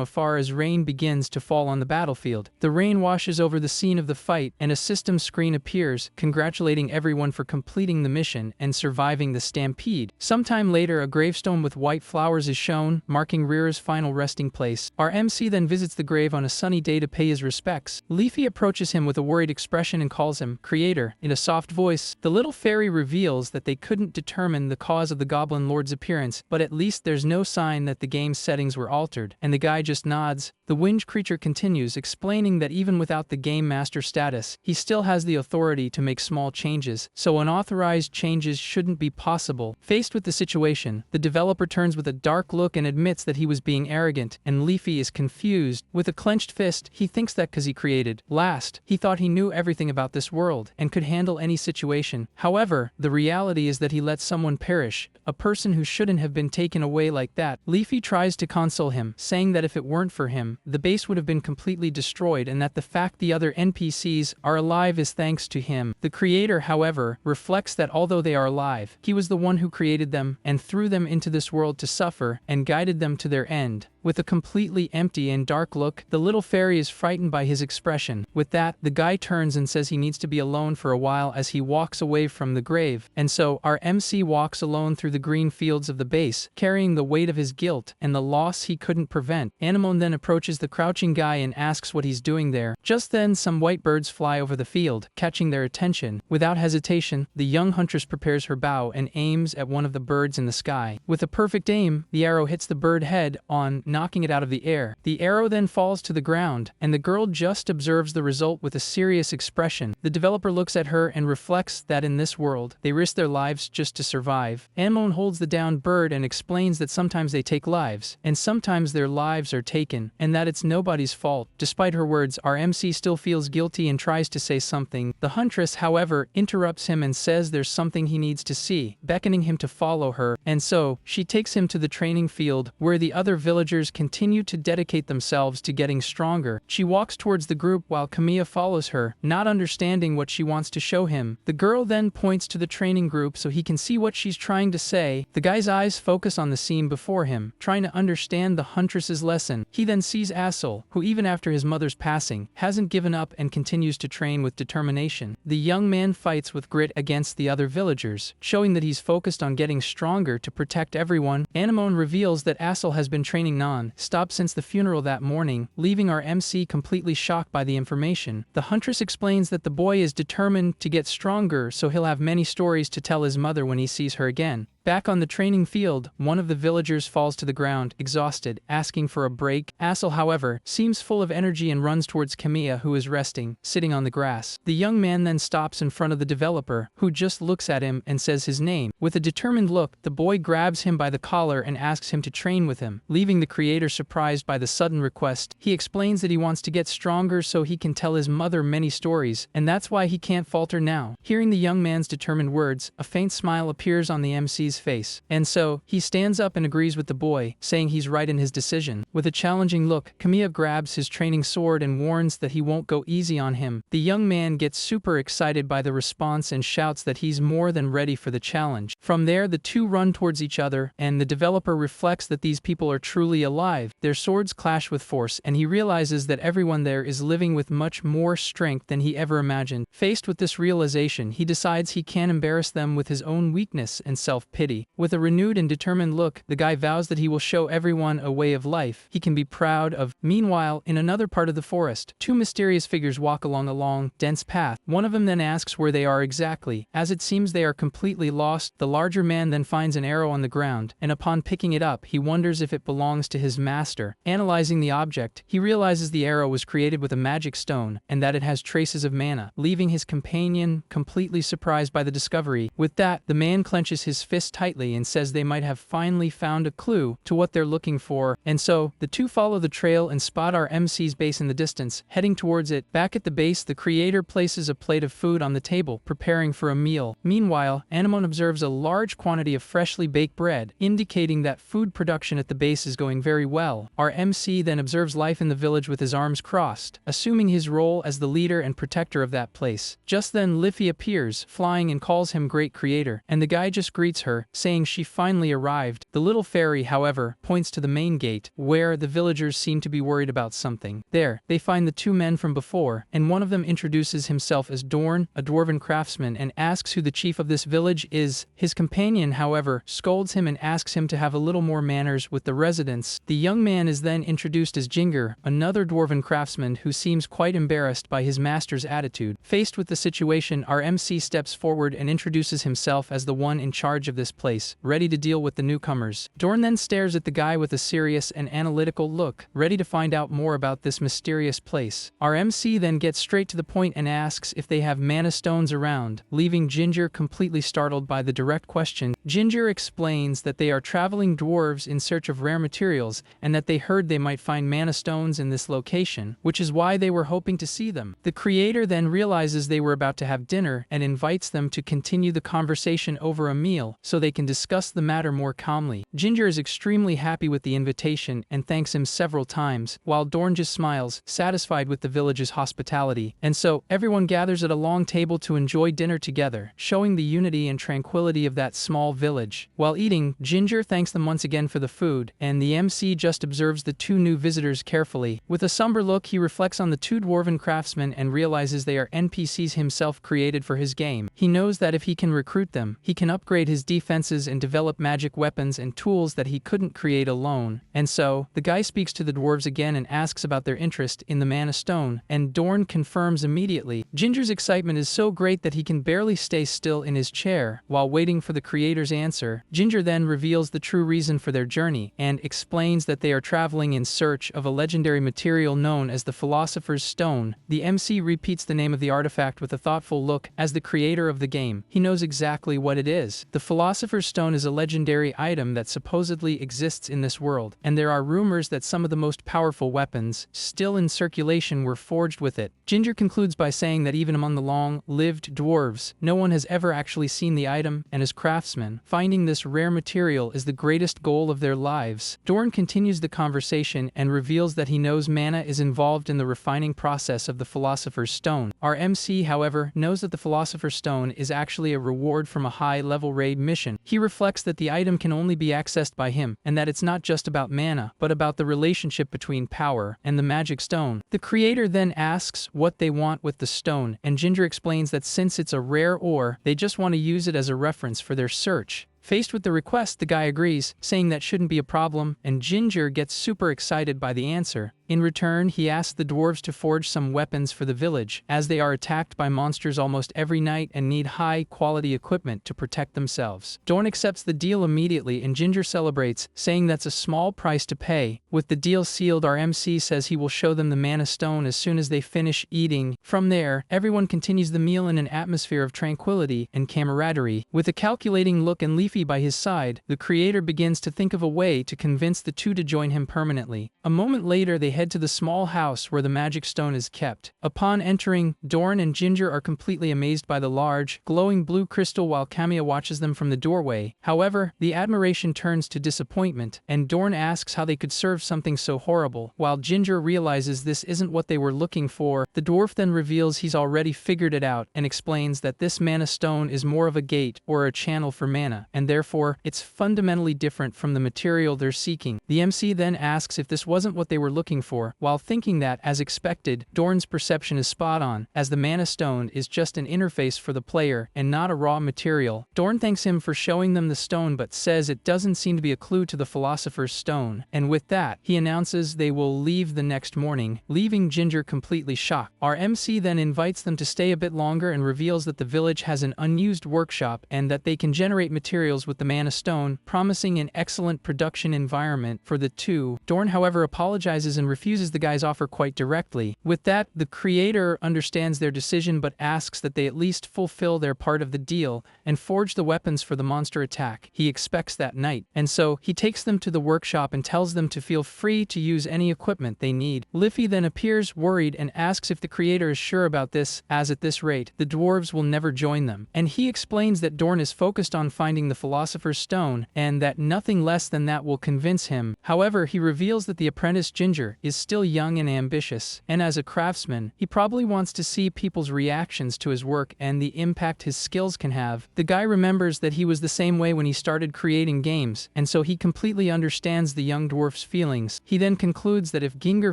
afar as rain begins to fall on the battlefield. The rain washes over the scene of the fight, and a system screen appears, congratulating everyone for completing the mission and surviving the stampede. Sometime later, a gravestone with white flowers is shown, marking Rira's final resting place. Our MC then visits the grave on a sunny day to pay his respects. Leafy approaches him with a worried expression and calls him Creator. In a soft voice, the little fairy reveals that they couldn't determine the cause of the Goblin Lord's appearance, but at least there's no sign that the game's settings were altered, and the guy just nods. The winged creature continues, explaining that even without the Game Master status, he still has the authority to make small changes, so unauthorized changes shouldn't be possible. Faced with the situation, the developer turns with a dark look and admits that he was being arrogant, and Leafy is confused. With a clenched fist, he thinks that because he created last, he thought he knew everything about this world and could handle any situation. However, the reality is that he let someone perish, a person who shouldn't have been taken away like that. Leafy tries to console him, saying that if it weren't for him, the base would have been completely destroyed and that the fact the other NPCs are alive is thanks to him. The creator, however, reflects that although they are alive, he was the one who created them and threw them into this world to suffer and guided them to their end. With a completely empty and dark look, the little fairy is frightened by his expression. With that, the guy turns and says he needs to be alone for a while as he walks away from the grave. And so, our MC walks alone through the green fields of the base, carrying the weight of his guilt and the loss he couldn't prevent. Anemone then approaches the crouching guy and asks what he's doing there. Just then, some white birds fly over the field, catching their attention. Without hesitation, the young huntress prepares her bow and aims at one of the birds in the sky. With a perfect aim, the arrow hits the bird head on, knocking it out of the air. The arrow then falls to the ground, and the girl just observes the result with a serious expression. The developer looks at her and reflects that in this world, they risk their lives just to survive. Anemone holds the downed bird and explains that sometimes they take lives, and sometimes their lives are taken, and that it's nobody's fault. Despite her words, our MC still feels guilty and tries to say something. The huntress, however, interrupts him and says there's something he needs to see, beckoning him to follow her, and so, she takes him to the training field, where the other villagers continue to dedicate themselves to getting stronger. She walks towards the group while Kamiya follows her, not understanding what she wants to show him. The girl then points to the training group so he can see what she's trying to say. The guy's eyes focus on the scene before him, trying to understand the huntress's lesson. He then sees Asura, who even after his mother's passing, hasn't given up and continues to train with determination. The young man fights with grit against the other villagers, showing that he's focused on getting stronger to protect everyone. Anemone reveals that Asura has been training non-stop since the funeral that morning, leaving our MC completely shocked by the information. The huntress explains that the boy is determined to get stronger, so he'll have many stories to tell his mother when he sees her again. Back on the training field, one of the villagers falls to the ground, exhausted, asking for a break. Asura, however, seems full of energy and runs towards Kamiya, who is resting, sitting on the grass. The young man then stops in front of the developer, who just looks at him and says his name. With a determined look, the boy grabs him by the collar and asks him to train with him. Leaving the creator surprised by the sudden request, he explains that he wants to get stronger so he can tell his mother many stories, and that's why he can't falter now. Hearing the young man's determined words, a faint smile appears on the MC's face, and so, he stands up and agrees with the boy, saying he's right in his decision. With a challenging look, Kamiya grabs his training sword and warns that he won't go easy on him. The young man gets super excited by the response and shouts that he's more than ready for the challenge. From there, the two run towards each other, and the developer reflects that these people are truly alive. Their swords clash with force, and he realizes that everyone there is living with much more strength than he ever imagined. Faced with this realization, he decides he can't embarrass them with his own weakness and self-pity. With a renewed and determined look, the guy vows that he will show everyone a way of life he can be proud of. Meanwhile, in another part of the forest, two mysterious figures walk along a long, dense path. One of them then asks where they are exactly. As it seems they are completely lost, the larger man then finds an arrow on the ground, and upon picking it up, he wonders if it belongs to his master. Analyzing the object, he realizes the arrow was created with a magic stone, and that it has traces of mana, leaving his companion completely surprised by the discovery. With that, the man clenches his fists lips tightly and says they might have finally found a clue to what they're looking for, and so the two follow the trail and spot our MC's base in the distance, heading towards it. Back at the base, the creator places a plate of food on the table, preparing for a meal. Meanwhile, Anemone observes a large quantity of freshly baked bread, indicating that food production at the base is going very well. Our MC then observes life in the village with his arms crossed, assuming his role as the leader and protector of that place. Just then Liffy appears, flying, and calls him Great Creator, and the guy just greets her, saying she finally arrived. The little fairy, however, points to the main gate, where the villagers seem to be worried about something. There, they find the two men from before, and one of them introduces himself as Dorn, a dwarven craftsman, and asks who the chief of this village is. His companion, however, scolds him and asks him to have a little more manners with the residents. The young man is then introduced as Jinger, another dwarven craftsman who seems quite embarrassed by his master's attitude. Faced with the situation, our MC steps forward and introduces himself as the one in charge of this place, ready to deal with the newcomers. Dorn then stares at the guy with a serious and analytical look, ready to find out more about this mysterious place. Our MC then gets straight to the point and asks if they have mana stones around, leaving Ginger completely startled by the direct question. Ginger explains that they are traveling dwarves in search of rare materials, and that they heard they might find mana stones in this location, which is why they were hoping to see them. The creator then realizes they were about to have dinner and invites them to continue the conversation over a meal so they can discuss the matter more calmly. Ginger is extremely happy with the invitation and thanks him several times, while Dorn just smiles, satisfied with the village's hospitality. And so, everyone gathers at a long table to enjoy dinner together, showing the unity and tranquility of that small village. While eating, Ginger thanks them once again for the food, and the MC just observes the two new visitors carefully. With a somber look, he reflects on the two dwarven craftsmen and realizes they are NPCs himself created for his game. He knows that if he can recruit them, he can upgrade his defenses and develop magic weapons and tools that he couldn't create alone. And so, the guy speaks to the dwarves again and asks about their interest in the mana stone, and Dorn confirms immediately. Ginger's excitement is so great that he can barely stay still in his chair while waiting for the creator's answer. Ginger then reveals the true reason for their journey and explains that they are traveling in search of a legendary material known as the Philosopher's Stone. The MC repeats the name of the artifact with a thoughtful look. As the creator of the game, he knows exactly what it is. The Philosopher's Stone is a legendary item that supposedly exists in this world, and there are rumors that some of the most powerful weapons still in circulation were forged with it. Ginger concludes by saying that even among the long-lived dwarves, no one has ever actually seen the item, and as craftsmen, finding this rare material is the greatest goal of their lives. Dorn continues the conversation and reveals that he knows mana is involved in the refining process of the Philosopher's Stone. Our MC, however, knows that the Philosopher's Stone is actually a reward from a high-level raid mission. He reflects that the item can only be accessed by him, and that it's not just about mana, but about the relationship between power and the magic stone. The creator then asks what they want with the stone, and Ginger explains that since it's a rare ore, they just want to use it as a reference for their search. Faced with the request, the guy agrees, saying that shouldn't be a problem, and Ginger gets super excited by the answer. In return, he asks the dwarves to forge some weapons for the village, as they are attacked by monsters almost every night and need high-quality equipment to protect themselves. Dorn accepts the deal immediately, and Ginger celebrates, saying that's a small price to pay. With the deal sealed, our MC says he will show them the mana stone as soon as they finish eating. From there, everyone continues the meal in an atmosphere of tranquility and camaraderie. With a calculating look and Leafy by his side, the creator begins to think of a way to convince the two to join him permanently. A moment later, they head to the small house where the magic stone is kept. Upon entering, Dorn and Ginger are completely amazed by the large, glowing blue crystal while Kamiya watches them from the doorway. However, the admiration turns to disappointment, and Dorn asks how they could serve something so horrible. While Ginger realizes this isn't what they were looking for, the dwarf then reveals he's already figured it out and explains that this mana stone is more of a gate or a channel for mana, and therefore, it's fundamentally different from the material they're seeking. The MC then asks if this wasn't what they were looking for, while thinking that, as expected, Dorn's perception is spot on, as the mana stone is just an interface for the player and not a raw material. Dorn thanks him for showing them the stone but says it doesn't seem to be a clue to the Philosopher's Stone, and with that, he announces they will leave the next morning, leaving Ginger completely shocked. Our MC then invites them to stay a bit longer and reveals that the village has an unused workshop and that they can generate materials materials with the mana stone, promising an excellent production environment for the two. Dorn, however, apologizes and refuses the guy's offer quite directly. With that, the creator understands their decision but asks that they at least fulfill their part of the deal and forge the weapons for the monster attack he expects that night. And so, he takes them to the workshop and tells them to feel free to use any equipment they need. Liffy then appears worried and asks if the creator is sure about this, as at this rate, the dwarves will never join them. And he explains that Dorn is focused on finding the Philosopher's Stone, and that nothing less than that will convince him. However, he reveals that the apprentice Ginger is still young and ambitious, and as a craftsman, he probably wants to see people's reactions to his work and the impact his skills can have. The guy remembers that he was the same way when he started creating games, and so he completely understands the young dwarf's feelings. He then concludes that if Ginger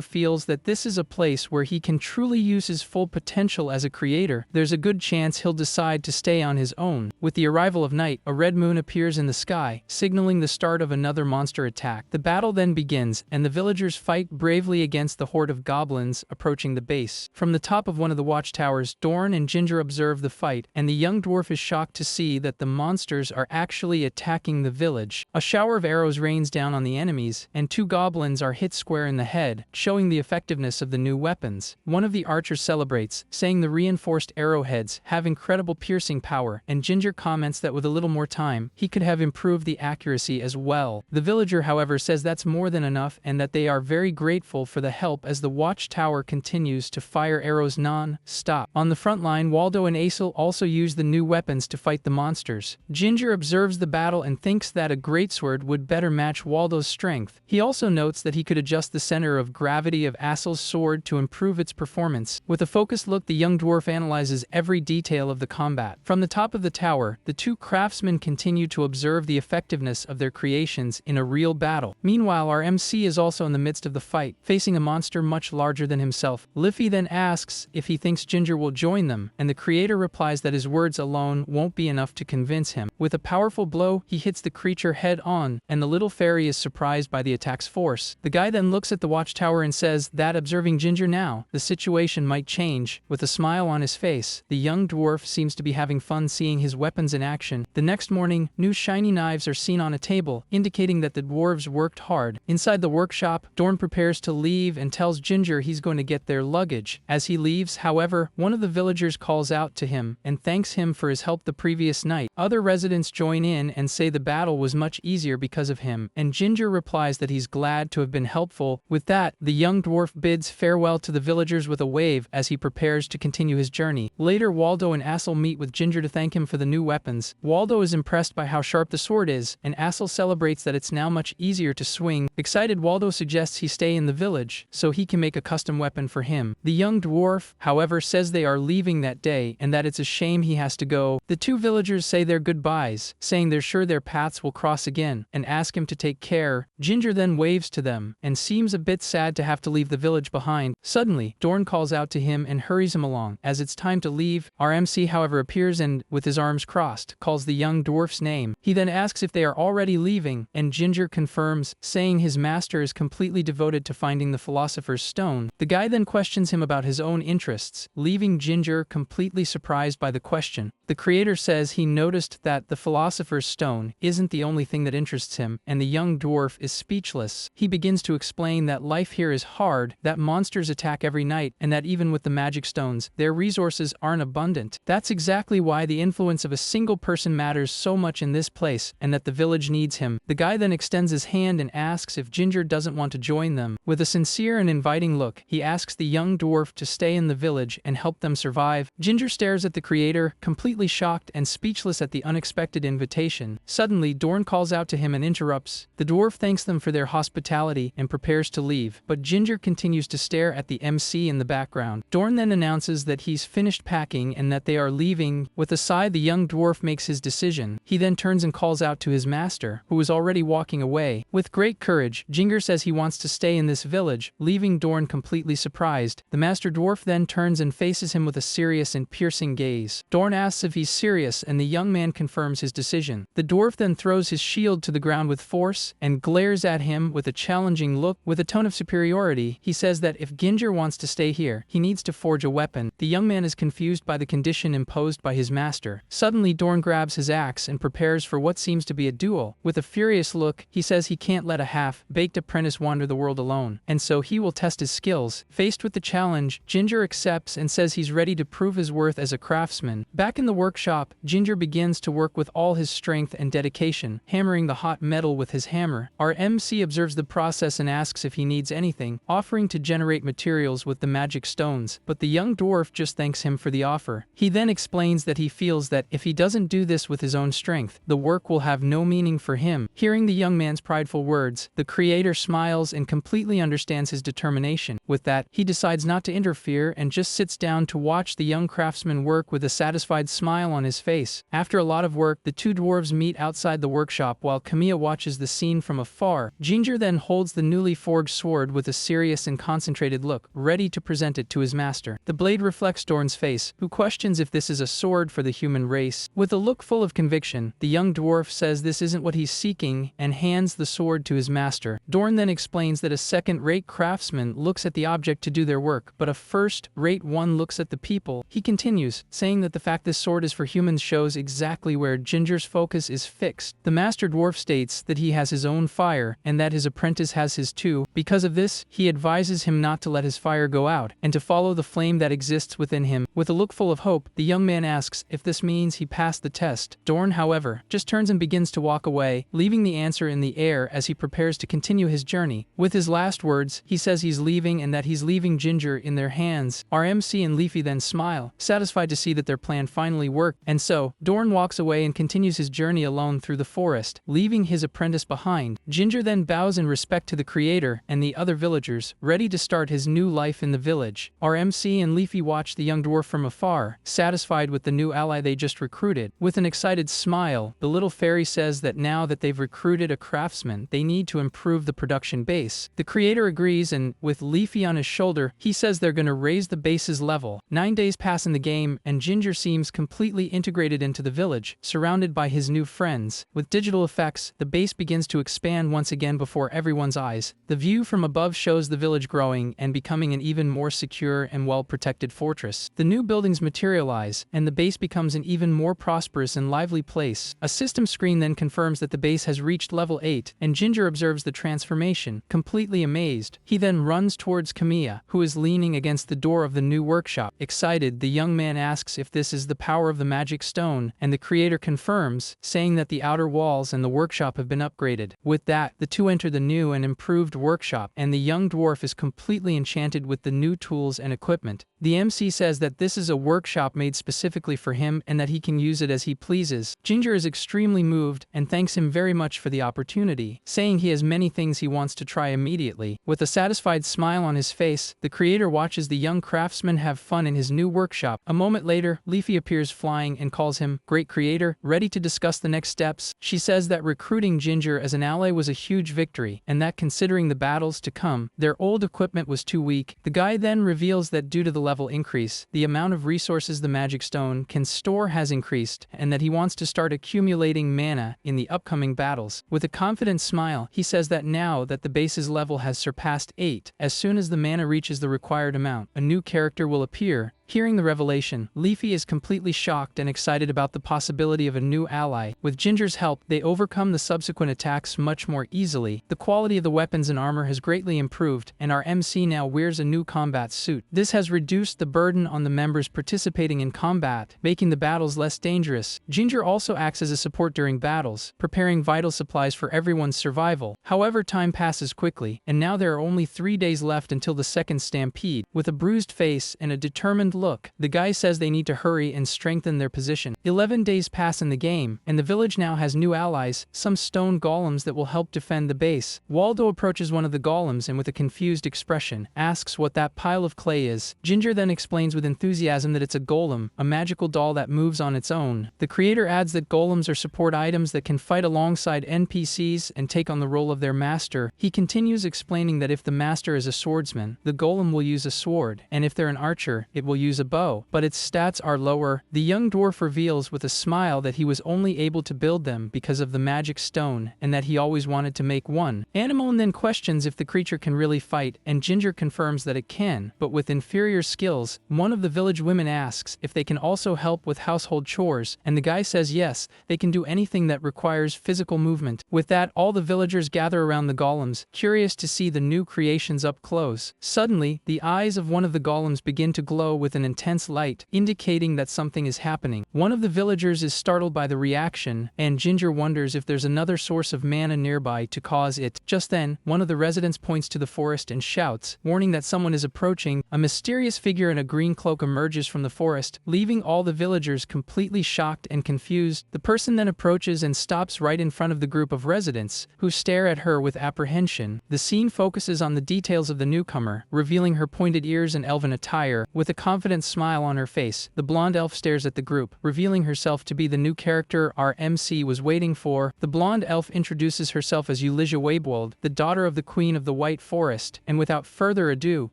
feels that this is a place where he can truly use his full potential as a creator, there's a good chance he'll decide to stay on his own. With the arrival of night, a red moon appears in the sky, signaling the start of another monster attack. The battle then begins, and the villagers fight bravely against the horde of goblins approaching the base. From the top of one of the watchtowers, Dorn and Ginger observe the fight, and the young dwarf is shocked to see that the monsters are actually attacking the village. A shower of arrows rains down on the enemies, and two goblins are hit square in the head, showing the effectiveness of the new weapons. One of the archers celebrates, saying the reinforced arrowheads have incredible piercing power, and Ginger comments that with a little more time, he could have improved the accuracy as well. The villager, however, says that's more than enough and that they are very grateful for the help as the watchtower continues to fire arrows non-stop. On the front line, Waldo and Aesel also use the new weapons to fight the monsters. Ginger observes the battle and thinks that a greatsword would better match Waldo's strength. He also notes that he could adjust the center of gravity of Aesel's sword to improve its performance. With a focused look, the young dwarf analyzes every detail of the combat. From the top of the tower, the two craftsmen continue to observe the effectiveness of their creations in a real battle. Meanwhile, our MC is also in the midst of the fight, facing a monster much larger than himself. Liffy then asks if he thinks Ginger will join them, and the creator replies that his words alone won't be enough to convince him. With a powerful blow, he hits the creature head on, and the little fairy is surprised by the attack's force. The guy then looks at the watchtower and says that observing Ginger now, the situation might change. With a smile on his face, the young dwarf seems to be having fun seeing his weapons in action. The next morning, new shiny knives are seen on a table, indicating that the dwarves worked hard. Inside the workshop, Dorn prepares to leave and tells Ginger he's going to get their luggage. As he leaves, however, one of the villagers calls out to him and thanks him for his help the previous night. Other residents join in and say the battle was much easier because of him, and Ginger replies that he's glad to have been helpful. With that, the young dwarf bids farewell to the villagers with a wave as he prepares to continue his journey. Later, Waldo and Aesel meet with Ginger to thank him for the new weapons. Waldo is impressed by how sharp the sword is, and Aesel celebrates that it's now much easier to swing. Excited, Waldo suggests he stay in the village so he can make a custom weapon for him. The young dwarf, however, says they are leaving that day and that it's a shame he has to go. The two villagers say their goodbyes, saying they're sure their paths will cross again, and ask him to take care. Ginger then waves to them and seems a bit sad to have to leave the village behind. Suddenly, Dorn calls out to him and hurries him along. As it's time to leave, our MC, however, appears and, with his arms crossed, calls the young dwarf's name. He then asks if they are already leaving, and Ginger confirms, saying his master is completely devoted to finding the Philosopher's Stone. The guy then questions him about his own interests, leaving Ginger completely surprised by the question. The creator says he noticed that the Philosopher's Stone isn't the only thing that interests him, and the young dwarf is speechless. He begins to explain that life here is hard, that monsters attack every night, and that even with the magic stones, their resources aren't abundant. That's exactly why the influence of a single person matters so much in this place, and that the village needs him. The guy then extends his hand and asks if Ginger doesn't want to join them. With a sincere and inviting look, he asks the young dwarf to stay in the village and help them survive. Ginger stares at the creator, completely shocked and speechless at the unexpected invitation. Suddenly, Dorn calls out to him and interrupts. The dwarf thanks them for their hospitality and prepares to leave, but Ginger continues to stare at the MC in the background. Dorn then announces that he's finished packing and that they are leaving. With a sigh, the young dwarf makes his decision. He then turns and calls out to his master, who is already walking away. With great courage, Ginger says he wants to stay in this village, leaving Dorn completely surprised. The master dwarf then turns and faces him with a serious and piercing gaze. Dorn asks if he's serious, and the young man confirms his decision. The dwarf then throws his shield to the ground with force and glares at him with a challenging look. With a tone of superiority, he says that if Ginger wants to stay here, he needs to forge a weapon. The young man is confused by the condition imposed by his master. Suddenly, Dorn grabs his axe and prepares for what seems to be a duel. With a furious look, he says he can't let a half-baked apprentice wander the world alone, and so he will test his skills. Faced with the challenge, Ginger accepts and says he's ready to prove his worth as a craftsman. Back in the workshop, Ginger begins to work with all his strength and dedication, hammering the hot metal with his hammer. Our MC observes the process and asks if he needs anything, offering to generate materials with the magic stones, but the young dwarf just thanks him for the offer. He then explains that he feels that if he doesn't do this with his own strength, the work will have no meaning for him. Hearing the young man's prideful words, the creator smiles and completely understands his determination. With that, he decides not to interfere and just sits down to watch the young craftsman work with a satisfied smile on his face. After a lot of work, the two dwarves meet outside the workshop while Kamiya watches the scene from afar. Ginger then holds the newly forged sword with a serious and concentrated look, ready to present it to his master. The blade reflects Dorn's face, who questions if this is a sword for the human race. With a look full of conviction, the young dwarf says this isn't what he's seeking and hands the sword to his master. Dorn then explains that a second-rate craftsman looks at the object to do their work, but a first-rate one looks at the people. He continues, saying that the fact this sword is for humans shows exactly where Ginger's focus is fixed. The master dwarf states that he has his own fire and that his apprentice has his too. Because of this, he advises him not to let his fire go out and to follow the flame that exists within him. With a look full of hope, the young man asks if this means he passed the test. Dorn, however, just turns and begins to walk away, leaving the answer in the air as he prepares to continue his journey. With his last words, he says he's leaving and that he's leaving Ginger in their hands. Our MC and Leafy then smile, satisfied to see that their plan finally worked, and so, Dorn walks away and continues his journey alone through the forest, leaving his apprentice behind. Ginger then bows in respect to the creator and the other villagers, ready to start his new life in the village. Our MC and Leafy watch the young dwarf from afar, satisfied with the new ally they just recruited. With an excited smile, the little fairy says that now that they've recruited a craftsman, they need to improve the production base. The creator agrees, and with Leafy on his shoulder, he says they're gonna raise the base's level. 9 days pass in the game, and Ginger seems completely integrated into the village, surrounded by his new friends. With digital effects, the base begins to expand once again before everyone's eyes. The view from above shows the village growing and becoming an even more secure and well-protected fortress. The new buildings materialize, and the base becomes an even more prosperous and lively place. A system screen then confirms that the base has reached level 8, and Ginger observes the transformation, completely amazed. He then runs towards Kamiya, who is leaning against the door of the new workshop. Excited, the young man asks if this is the power of the magic stone, and the creator confirms, saying that the outer walls and the workshop have been upgraded. With that, the two enter the new and improved workshop, and the young dwarf is completely enchanted with the new tools and equipment. The MC says that this is a workshop made specifically for him and that he can use it as he pleases. Ginger is extremely moved and thanks him very much for the opportunity, saying he has many things he wants to try immediately. With a satisfied smile on his face, the creator watches the young craftsman have fun in his new workshop. A moment later, Leafy appears flying and calls him Great Creator, ready to discuss the next steps. She says that recruiting Ginger as an ally was a huge victory, and that considering the battles to come, their old equipment was too weak. The guy then reveals that due to the level increase, the amount of resources the magic stone can store has increased, and that he wants to start accumulating mana in the upcoming battles. With a confident smile, he says that now that the base's level has surpassed 8, as soon as the mana reaches the required amount, a new character will appear. Hearing the revelation, Leafy is completely shocked and excited about the possibility of a new ally. With Ginger's help, they overcome the subsequent attacks much more easily. The quality of the weapons and armor has greatly improved, and our MC now wears a new combat suit. This has reduced the burden on the members participating in combat, making the battles less dangerous. Ginger also acts as a support during battles, preparing vital supplies for everyone's survival. However, time passes quickly, and now there are only 3 days left until the second stampede. With a bruised face and a determined look, the guy says they need to hurry and strengthen their position. 11 days pass in the game, and the village now has new allies, some stone golems that will help defend the base. Waldo approaches one of the golems and with a confused expression, asks what that pile of clay is. Ginger then explains with enthusiasm that it's a golem, a magical doll that moves on its own. The creator adds that golems are support items that can fight alongside NPCs and take on the role of their master. He continues explaining that if the master is a swordsman, the golem will use a sword, and if they're an archer, it will use use a bow, but its stats are lower. The young dwarf reveals with a smile that he was only able to build them because of the magic stone, and that he always wanted to make one. Anemone then questions if the creature can really fight, and Ginger confirms that it can, but with inferior skills. One of the village women asks if they can also help with household chores, and the guy says yes, they can do anything that requires physical movement. With that, all the villagers gather around the golems, curious to see the new creations up close. Suddenly, the eyes of one of the golems begin to glow with an intense light, indicating that something is happening. One of the villagers is startled by the reaction, and Ginger wonders if there's another source of mana nearby to cause it. Just then, one of the residents points to the forest and shouts, warning that someone is approaching. A mysterious figure in a green cloak emerges from the forest, leaving all the villagers completely shocked and confused. The person then approaches and stops right in front of the group of residents, who stare at her with apprehension. The scene focuses on the details of the newcomer, revealing her pointed ears and elven attire. With a confident smile on her face, the blonde elf stares at the group, revealing herself to be the new character our MC was waiting for. The blonde elf introduces herself as Eulisia Wabold, the daughter of the Queen of the White Forest, and without further ado,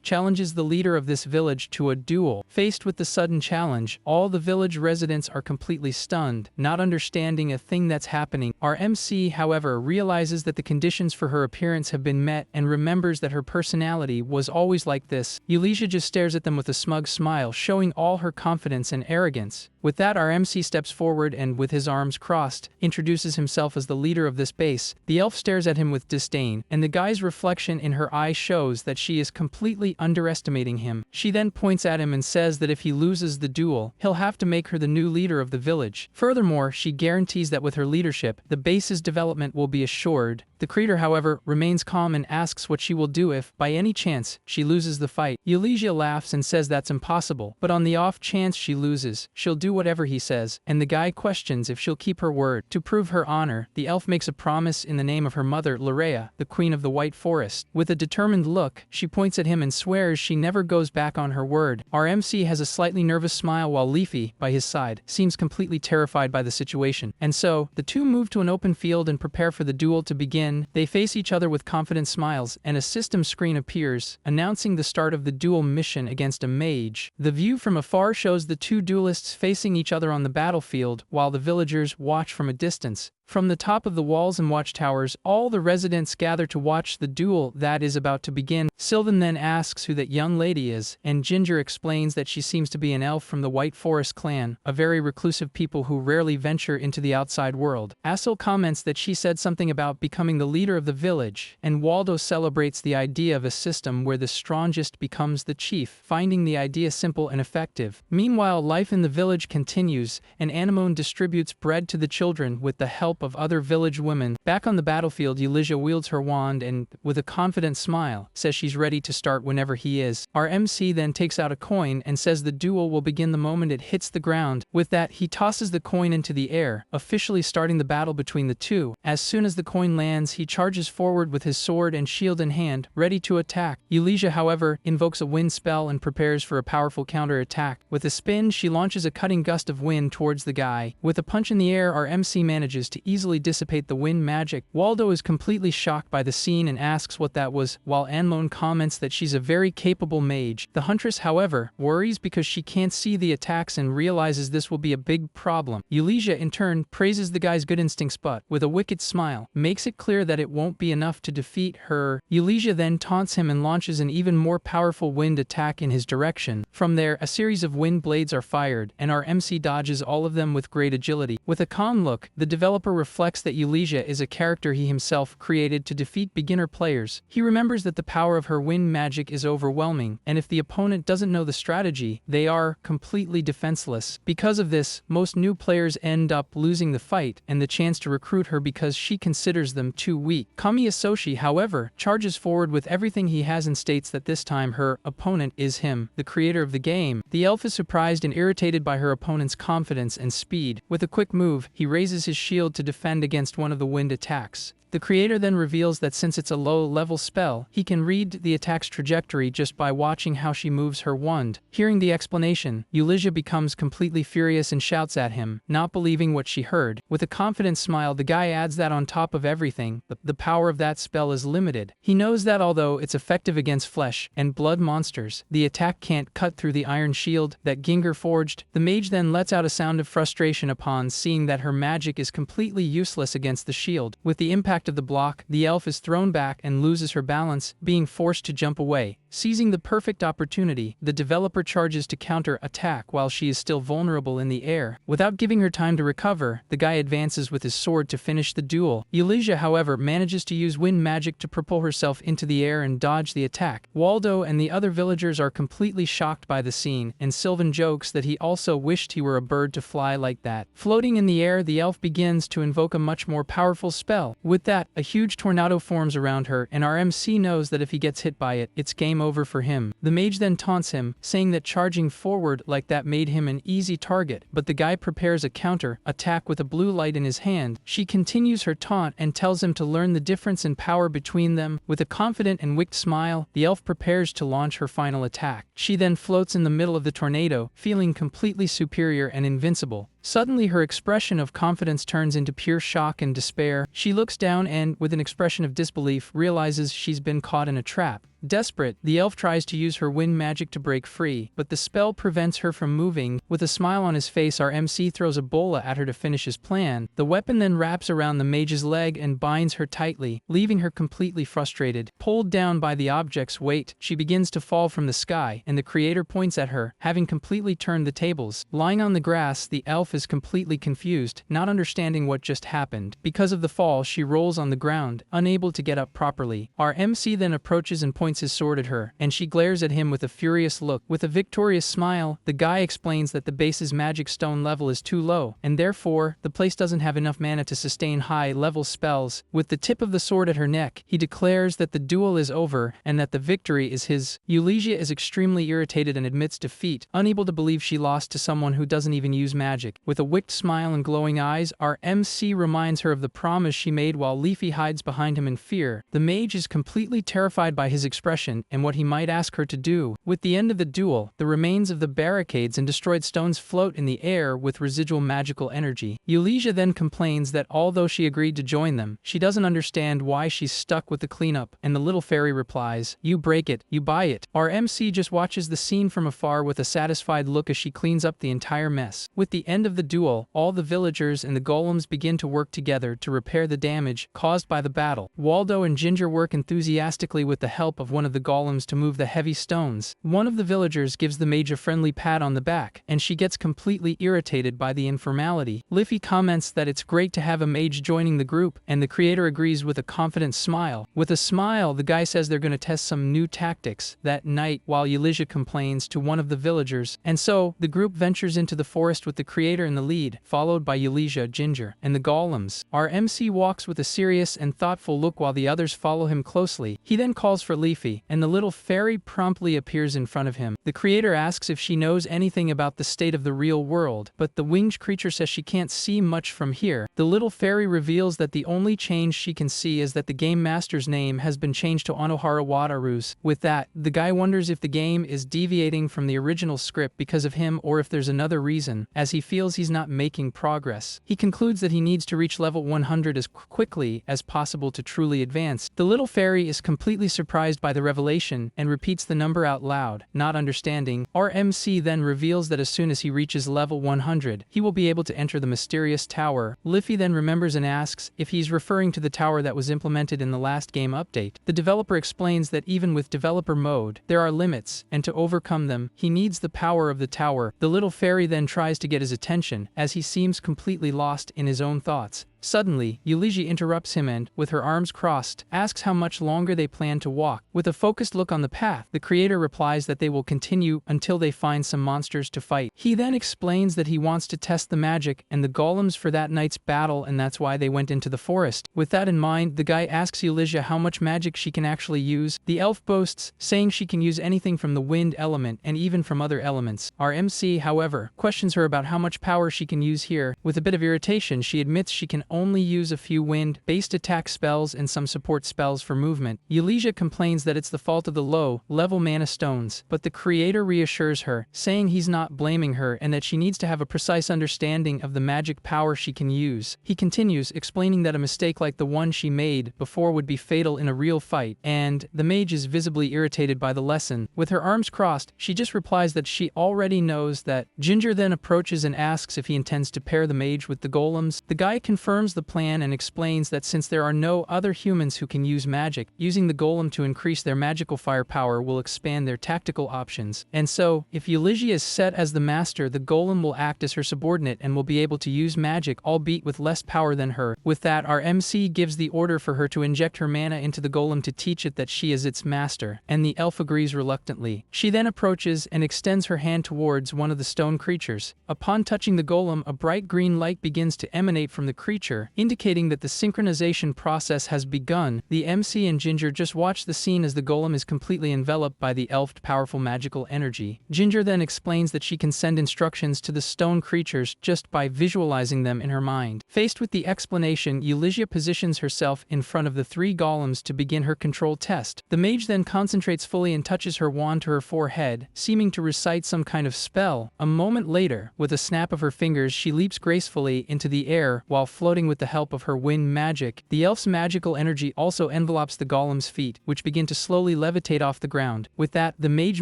challenges the leader of this village to a duel. Faced with the sudden challenge, all the village residents are completely stunned, not understanding a thing that's happening. Our MC, however, realizes that the conditions for her appearance have been met and remembers that her personality was always like this. Eulisia just stares at them with a smug smile, showing all her confidence and arrogance. With that, our MC steps forward and, with his arms crossed, introduces himself as the leader of this base. The elf stares at him with disdain, and the guy's reflection in her eye shows that she is completely underestimating him. She then points at him and says that if he loses the duel, he'll have to make her the new leader of the village. Furthermore, she guarantees that with her leadership, the base's development will be assured. The creator, however, remains calm and asks what she will do if, by any chance, she loses the fight. Eulisia laughs and says that's impossible, but on the off chance she loses, she'll do whatever he says, and the guy questions if she'll keep her word. To prove her honor, the elf makes a promise in the name of her mother, Larea, the Queen of the White Forest. With a determined look, she points at him and swears she never goes back on her word. Our MC has a slightly nervous smile while Leafy, by his side, seems completely terrified by the situation. And so, the two move to an open field and prepare for the duel to begin. They face each other with confident smiles, and a system screen appears, announcing the start of the duel mission against a mage. The view from afar shows the two duelists facing each other on the battlefield, while the villagers watch from a distance. From the top of the walls and watchtowers, all the residents gather to watch the duel that is about to begin. Sylvan then asks who that young lady is, and Ginger explains that she seems to be an elf from the White Forest clan, a very reclusive people who rarely venture into the outside world. Asil comments that she said something about becoming the leader of the village, and Waldo celebrates the idea of a system where the strongest becomes the chief, finding the idea simple and effective. Meanwhile, life in the village continues, and Anemone distributes bread to the children with the help of other village women. Back on the battlefield, Eulisia wields her wand and, with a confident smile, says she's ready to start whenever he is. Our MC then takes out a coin and says the duel will begin the moment it hits the ground. With that, he tosses the coin into the air, officially starting the battle between the two. As soon as the coin lands, he charges forward with his sword and shield in hand, ready to attack. Eulisia, however, invokes a wind spell and prepares for a powerful counter-attack. With a spin, she launches a cutting gust of wind towards the guy. With a punch in the air, our MC manages to easily dissipate the wind magic. Waldo is completely shocked by the scene and asks what that was, while Anemone comments that she's a very capable mage. The huntress, however, worries because she can't see the attacks and realizes this will be a big problem. Eulisia, in turn, praises the guy's good instincts but, with a wicked smile, makes it clear that it won't be enough to defeat her. Eulisia then taunts him and launches an even more powerful wind attack in his direction. From there, a series of wind blades are fired, and our MC dodges all of them with great agility. With a calm look, the developer reflects that Eulisia is a character he himself created to defeat beginner players. He remembers that the power of her wind magic is overwhelming, and if the opponent doesn't know the strategy, they are completely defenseless. Because of this, most new players end up losing the fight and the chance to recruit her because she considers them too weak. Kami Asoshi, however, charges forward with everything he has and states that this time her opponent is him, the creator of the game. The elf is surprised and irritated by her opponent's confidence and speed. With a quick move, he raises his shield to defend against one of the wind attacks. The creator then reveals that since it's a low-level spell, he can read the attack's trajectory just by watching how she moves her wand. Hearing the explanation, Yahello becomes completely furious and shouts at him, not believing what she heard. With a confident smile, the guy adds that on top of everything, the power of that spell is limited. He knows that although it's effective against flesh and blood monsters, the attack can't cut through the iron shield that Ginger forged. The mage then lets out a sound of frustration upon seeing that her magic is completely useless against the shield. With the impact of the block, the elf is thrown back and loses her balance, being forced to jump away. Seizing the perfect opportunity, the developer charges to counter-attack while she is still vulnerable in the air. Without giving her time to recover, the guy advances with his sword to finish the duel. Yahello, however, manages to use wind magic to propel herself into the air and dodge the attack. Waldo and the other villagers are completely shocked by the scene, and Sylvan jokes that he also wished he were a bird to fly like that. Floating in the air, the elf begins to invoke a much more powerful spell. With that, a huge tornado forms around her, and our MC knows that if he gets hit by it, it's game over for him. The mage then taunts him, saying that charging forward like that made him an easy target, but the guy prepares a counter-attack with a blue light in his hand. She continues her taunt and tells him to learn the difference in power between them. With a confident and wicked smile, the elf prepares to launch her final attack. She then floats in the middle of the tornado, feeling completely superior and invincible. Suddenly, her expression of confidence turns into pure shock and despair. She looks down and, with an expression of disbelief, realizes she's been caught in a trap. Desperate, the elf tries to use her wind magic to break free, but the spell prevents her from moving. With a smile on his face, our MC throws a bola at her to finish his plan. The weapon then wraps around the mage's leg and binds her tightly, leaving her completely frustrated. Pulled down by the object's weight, she begins to fall from the sky, and the creator points at her, having completely turned the tables. Lying on the grass, the elf is completely confused, not understanding what just happened. Because of the fall, she rolls on the ground, unable to get up properly. Our MC then approaches and points his sword at her, and she glares at him with a furious look. With a victorious smile, the guy explains that the base's magic stone level is too low, and therefore, the place doesn't have enough mana to sustain high-level spells. With the tip of the sword at her neck, he declares that the duel is over, and that the victory is his. Yahello is extremely irritated and admits defeat, unable to believe she lost to someone who doesn't even use magic. With a wicked smile and glowing eyes, our MC reminds her of the promise she made while Leafy hides behind him in fear. The mage is completely terrified by his expression and what he might ask her to do. With the end of the duel, the remains of the barricades and destroyed stones float in the air with residual magical energy. Yahello then complains that although she agreed to join them, she doesn't understand why she's stuck with the cleanup, and the little fairy replies, "You break it, you buy it." Our MC just watches the scene from afar with a satisfied look as she cleans up the entire mess. With the end of the duel, all the villagers and the golems begin to work together to repair the damage caused by the battle. Waldo and Ginger work enthusiastically with the help of one of the golems to move the heavy stones. One of the villagers gives the mage a friendly pat on the back, and she gets completely irritated by the informality. Liffy comments that it's great to have a mage joining the group, and the creator agrees with a confident smile. With a smile, the guy says they're going to test some new tactics that night, while Yahello complains to one of the villagers. And so, the group ventures into the forest with the creator in the lead, followed by Yahello, Ginger, and the golems. Our MC walks with a serious and thoughtful look while the others follow him closely. He then calls for Leafy, and the little fairy promptly appears in front of him. The creator asks if she knows anything about the state of the real world, but the winged creature says she can't see much from here. The little fairy reveals that the only change she can see is that the game master's name has been changed to Anohara Wataru's. With that, the guy wonders if the game is deviating from the original script because of him or if there's another reason, as he feels he's not making progress. He concludes that he needs to reach level 100 as quickly as possible to truly advance. The little fairy is completely surprised by the revelation and repeats the number out loud, not understanding. Our MC then reveals that as soon as he reaches level 100, he will be able to enter the mysterious tower. Liffy then remembers and asks if he's referring to the tower that was implemented in the last game update. The developer explains that even with developer mode, there are limits, and to overcome them, he needs the power of the tower. The little fairy then tries to get his attention, as he seems completely lost in his own thoughts. Suddenly, Yahello interrupts him and, with her arms crossed, asks how much longer they plan to walk. With a focused look on the path, the creator replies that they will continue until they find some monsters to fight. He then explains that he wants to test the magic and the golems for that night's battle, and that's why they went into the forest. With that in mind, the guy asks Yahello how much magic she can actually use. The elf boasts, saying she can use anything from the wind element and even from other elements. Our MC, however, questions her about how much power she can use here. With a bit of irritation, she admits she can only use a few wind-based attack spells and some support spells for movement. Yahello complains that it's the fault of the low-level mana stones, but the creator reassures her, saying he's not blaming her and that she needs to have a precise understanding of the magic power she can use. He continues, explaining that a mistake like the one she made before would be fatal in a real fight, and the mage is visibly irritated by the lesson. With her arms crossed, she just replies that she already knows that. Ginger then approaches and asks if he intends to pair the mage with the golems. The guy confirms the plan and explains that since there are no other humans who can use magic, using the golem to increase their magical firepower will expand their tactical options. And so, if Yahello is set as the master, the golem will act as her subordinate and will be able to use magic, albeit with less power than her. With that, our MC gives the order for her to inject her mana into the golem to teach it that she is its master, and the elf agrees reluctantly. She then approaches and extends her hand towards one of the stone creatures. Upon touching the golem, a bright green light begins to emanate from the creature, indicating that the synchronization process has begun. The MC and Ginger just watch the scene as the golem is completely enveloped by the elf's powerful magical energy. Ginger then explains that she can send instructions to the stone creatures just by visualizing them in her mind. Faced with the explanation, Yahello positions herself in front of the three golems to begin her control test. The mage then concentrates fully and touches her wand to her forehead, seeming to recite some kind of spell. A moment later, with a snap of her fingers, she leaps gracefully into the air while floating with the help of her wind magic. The elf's magical energy also envelopes the golem's feet, which begin to slowly levitate off the ground. With that, the mage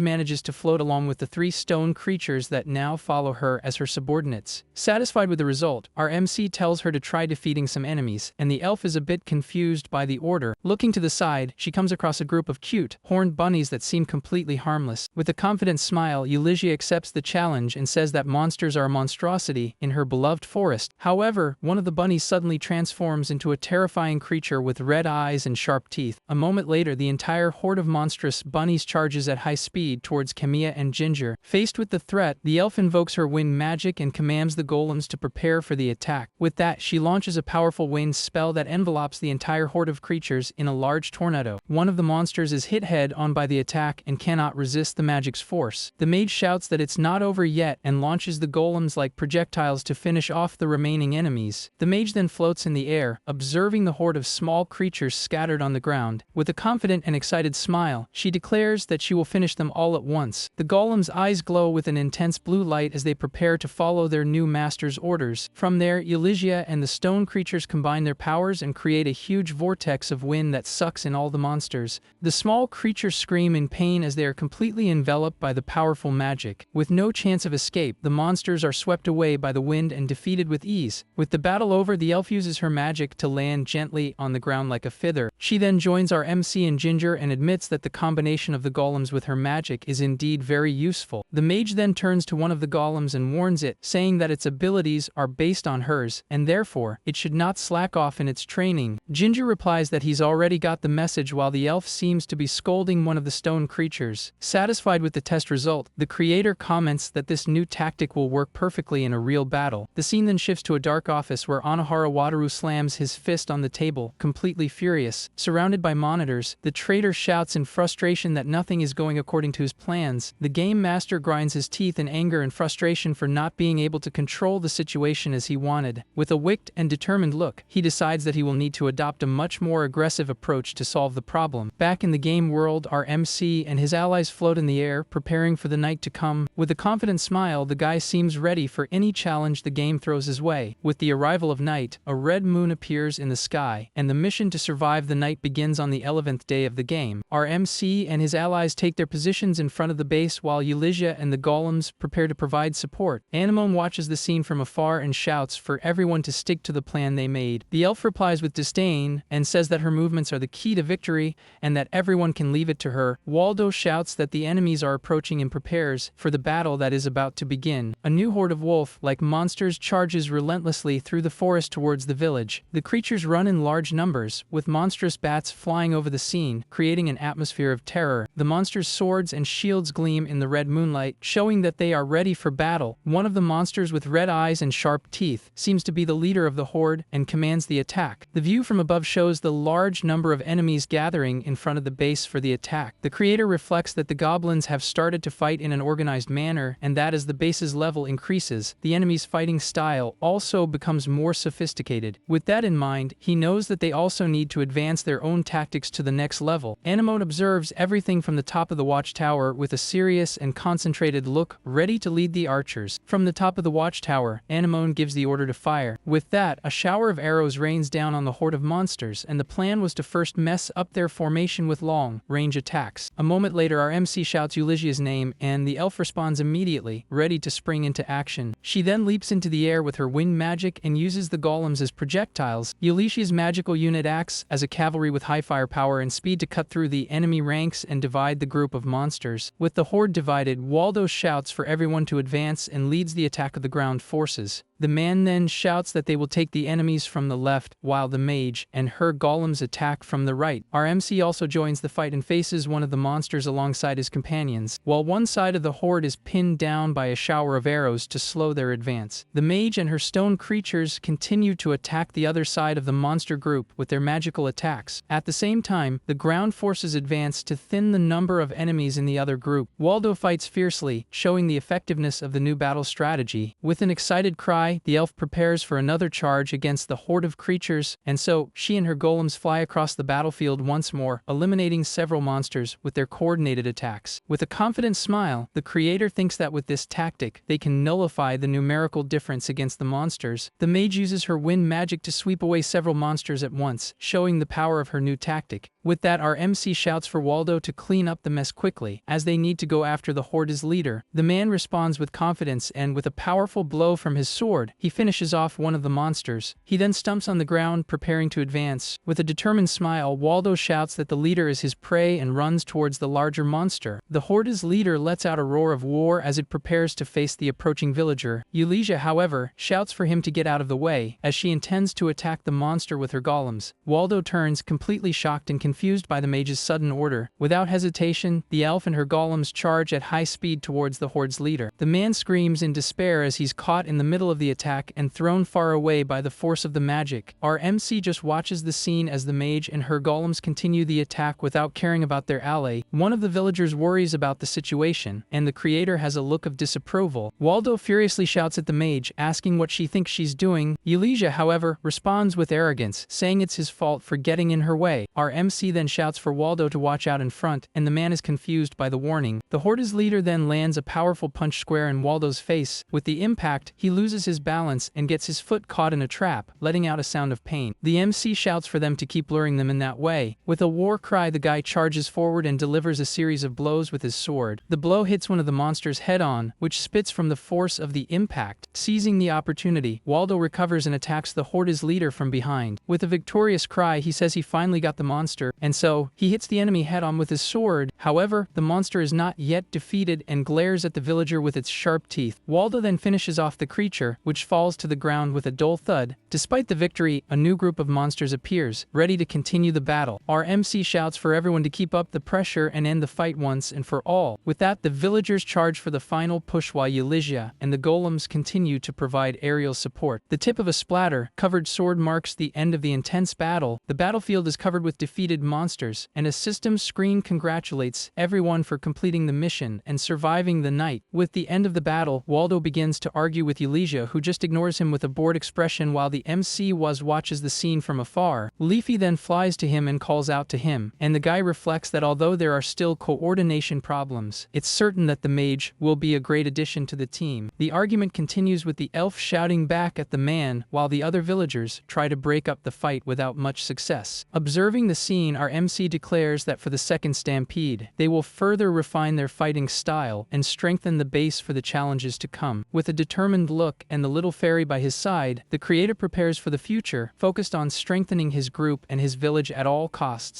manages to float along with the three stone creatures that now follow her as her subordinates. Satisfied with the result, our MC tells her to try defeating some enemies, and the elf is a bit confused by the order. Looking to the side, she comes across a group of cute, horned bunnies that seem completely harmless. With a confident smile, Yahello accepts the challenge and says that monsters are a monstrosity in her beloved forest. However, one of the bunnies suddenly transforms into a terrifying creature with red eyes and sharp teeth. A moment later, the entire horde of monstrous bunnies charges at high speed towards Camilla and Ginger. Faced with the threat, the elf invokes her wind magic and commands the golems to prepare for the attack. With that, she launches a powerful wind spell that envelopes the entire horde of creatures in a large tornado. One of the monsters is hit head-on by the attack and cannot resist the magic's force. The mage shouts that it's not over yet and launches the golems like projectiles to finish off the remaining enemies. The mage then floats in the air, observing the horde of small creatures scattered on the ground. With a confident and excited smile, she declares that she will finish them all at once. The golem's eyes glow with an intense blue light as they prepare to follow their new master's orders. From there, Yahello and the stone creatures combine their powers and create a huge vortex of wind that sucks in all the monsters. The small creatures scream in pain as they are completely enveloped by the powerful magic. With no chance of escape, the monsters are swept away by the wind and defeated with ease. With the battle over, the elf uses her magic to land gently on the ground like a feather. She then joins our MC and Ginger and admits that the combination of the golems with her magic is indeed very useful. The mage then turns to one of the golems and warns it, saying that its abilities are based on hers, and therefore, it should not slack off in its training. Ginger replies that he's already got the message while the elf seems to be scolding one of the stone creatures. Satisfied with the test result, the creator comments that this new tactic will work perfectly in a real battle. The scene then shifts to a dark office where Anohara Wataru slams his fist on the table, completely furious. Surrounded by monitors, the traitor shouts in frustration that nothing is going according to his plans. The game master grinds his teeth in anger and frustration for not being able to control the situation as he wanted. With a wicked and determined look, he decides that he will need to adopt a much more aggressive approach to solve the problem. Back in the game world, our MC and his allies float in the air, preparing for the night to come. With a confident smile, the guy seems ready for any challenge the game throws his way. With the arrival of night, a red moon appears in the sky, and the mission to survive the night begins on the 11th day of the game. Our MC and his allies take their positions in front of the base while Yahello and the golems prepare to provide support. Anemone watches the scene from afar and shouts for everyone to stick to the plan they made. The elf replies with disdain and says that her movements are the key to victory and that everyone can leave it to her. Waldo shouts that the enemies are approaching and prepares for the battle that is about to begin. A new horde of wolf-like monsters charges relentlessly through the forest towards the village. The creatures run in large numbers, with monstrous bats flying over the scene, creating an atmosphere of terror. The monsters' swords and shields gleam in the red moonlight, showing that they are ready for battle. One of the monsters with red eyes and sharp teeth seems to be the leader of the horde and commands the attack. The view from above shows the large number of enemies gathering in front of the base for the attack. The creator reflects that the goblins have started to fight in an organized manner, and that as the base's level increases, the enemy's fighting style also becomes more sophisticated sophisticated. With that in mind, he knows that they also need to advance their own tactics to the next level. Anemone observes everything from the top of the watchtower with a serious and concentrated look, ready to lead the archers. From the top of the watchtower, Anemone gives the order to fire. With that, a shower of arrows rains down on the horde of monsters, and the plan was to first mess up their formation with long-range attacks. A moment later, our MC shouts Eulygia's name, and the elf responds immediately, ready to spring into action. She then leaps into the air with her wind magic and uses the golems as projectiles. Eulygia's magical unit acts as a cavalry with high firepower and speed to cut through the enemy ranks and divide the group of monsters. With the horde divided, Waldo shouts for everyone to advance and leads the attack of the ground forces. The man then shouts that they will take the enemies from the left, while the mage and her golems attack from the right. Our MC also joins the fight and faces one of the monsters alongside his companions, while one side of the horde is pinned down by a shower of arrows to slow their advance. The mage and her stone creatures continue to attack the other side of the monster group with their magical attacks. At the same time, the ground forces advance to thin the number of enemies in the other group. Waldo fights fiercely, showing the effectiveness of the new battle strategy. With an excited cry, the elf prepares for another charge against the horde of creatures, and so she and her golems fly across the battlefield once more, eliminating several monsters with their coordinated attacks. With a confident smile, the creator thinks that with this tactic, they can nullify the numerical difference against the monsters. The mage uses her wind magic to sweep away several monsters at once, showing the power of her new tactic. With that, our MC shouts for Waldo to clean up the mess quickly, as they need to go after the horde's leader. The man responds with confidence, and with a powerful blow from his sword, he finishes off one of the monsters. He then stumps on the ground, preparing to advance. With a determined smile, Waldo shouts that the leader is his prey and runs towards the larger monster. The horde's leader lets out a roar of war as it prepares to face the approaching villager. Eulygia, however, shouts for him to get out of the way, as she intends to attack the monster with her golems. Waldo turns, completely shocked and confused by the mage's sudden order. Without hesitation, the elf and her golems charge at high speed towards the horde's leader. The man screams in despair as he's caught in the middle of the attack and thrown far away by the force of the magic. Our MC just watches the scene as the mage and her golems continue the attack without caring about their ally. One of the villagers worries about the situation, and the creator has a look of disapproval. Waldo furiously shouts at the mage, asking what she thinks she's doing. Eulygia, however, responds with arrogance, saying it's his fault for getting in her way. Our MC then shouts for Waldo to watch out in front, and the man is confused by the warning. The horde's leader then lands a powerful punch square in Waldo's face. With the impact, he loses his balance and gets his foot caught in a trap, letting out a sound of pain. The MC shouts for them to keep luring them in that way. With a war cry, the guy charges forward and delivers a series of blows with his sword. The blow hits one of the monsters head-on, which spits from the force of the impact. Seizing the opportunity, Waldo recovers and attacks the horde's leader from behind. With a victorious cry, he says he finally got the monster, and so he hits the enemy head-on with his sword. However, the monster is not yet defeated and glares at the villager with its sharp teeth. Waldo then finishes off the creature, which falls to the ground with a dull thud. Despite the victory, a new group of monsters appears, ready to continue the battle. Our MC shouts for everyone to keep up the pressure and end the fight once and for all. With that, the villagers charge for the final push while Eulygia and the golems continue to provide aerial support. The tip of a splatter-covered sword marks the end of the intense battle. The battlefield is covered with defeated monsters, and a system screen congratulates everyone for completing the mission and surviving the night. With the end of the battle, Waldo begins to argue with Eulygia, who just ignores him with a bored expression while the MC watches the scene from afar. Leafy then flies to him and calls out to him, and the guy reflects that although there are still coordination problems, it's certain that the mage will be a great addition to the team. The argument continues with the elf shouting back at the man while the other villagers try to break up the fight without much success. Observing the scene, our MC declares that for the second stampede, they will further refine their fighting style and strengthen the base for the challenges to come. With a determined look and the little fairy by his side, the creator prepares for the future, focused on strengthening his group and his village at all costs.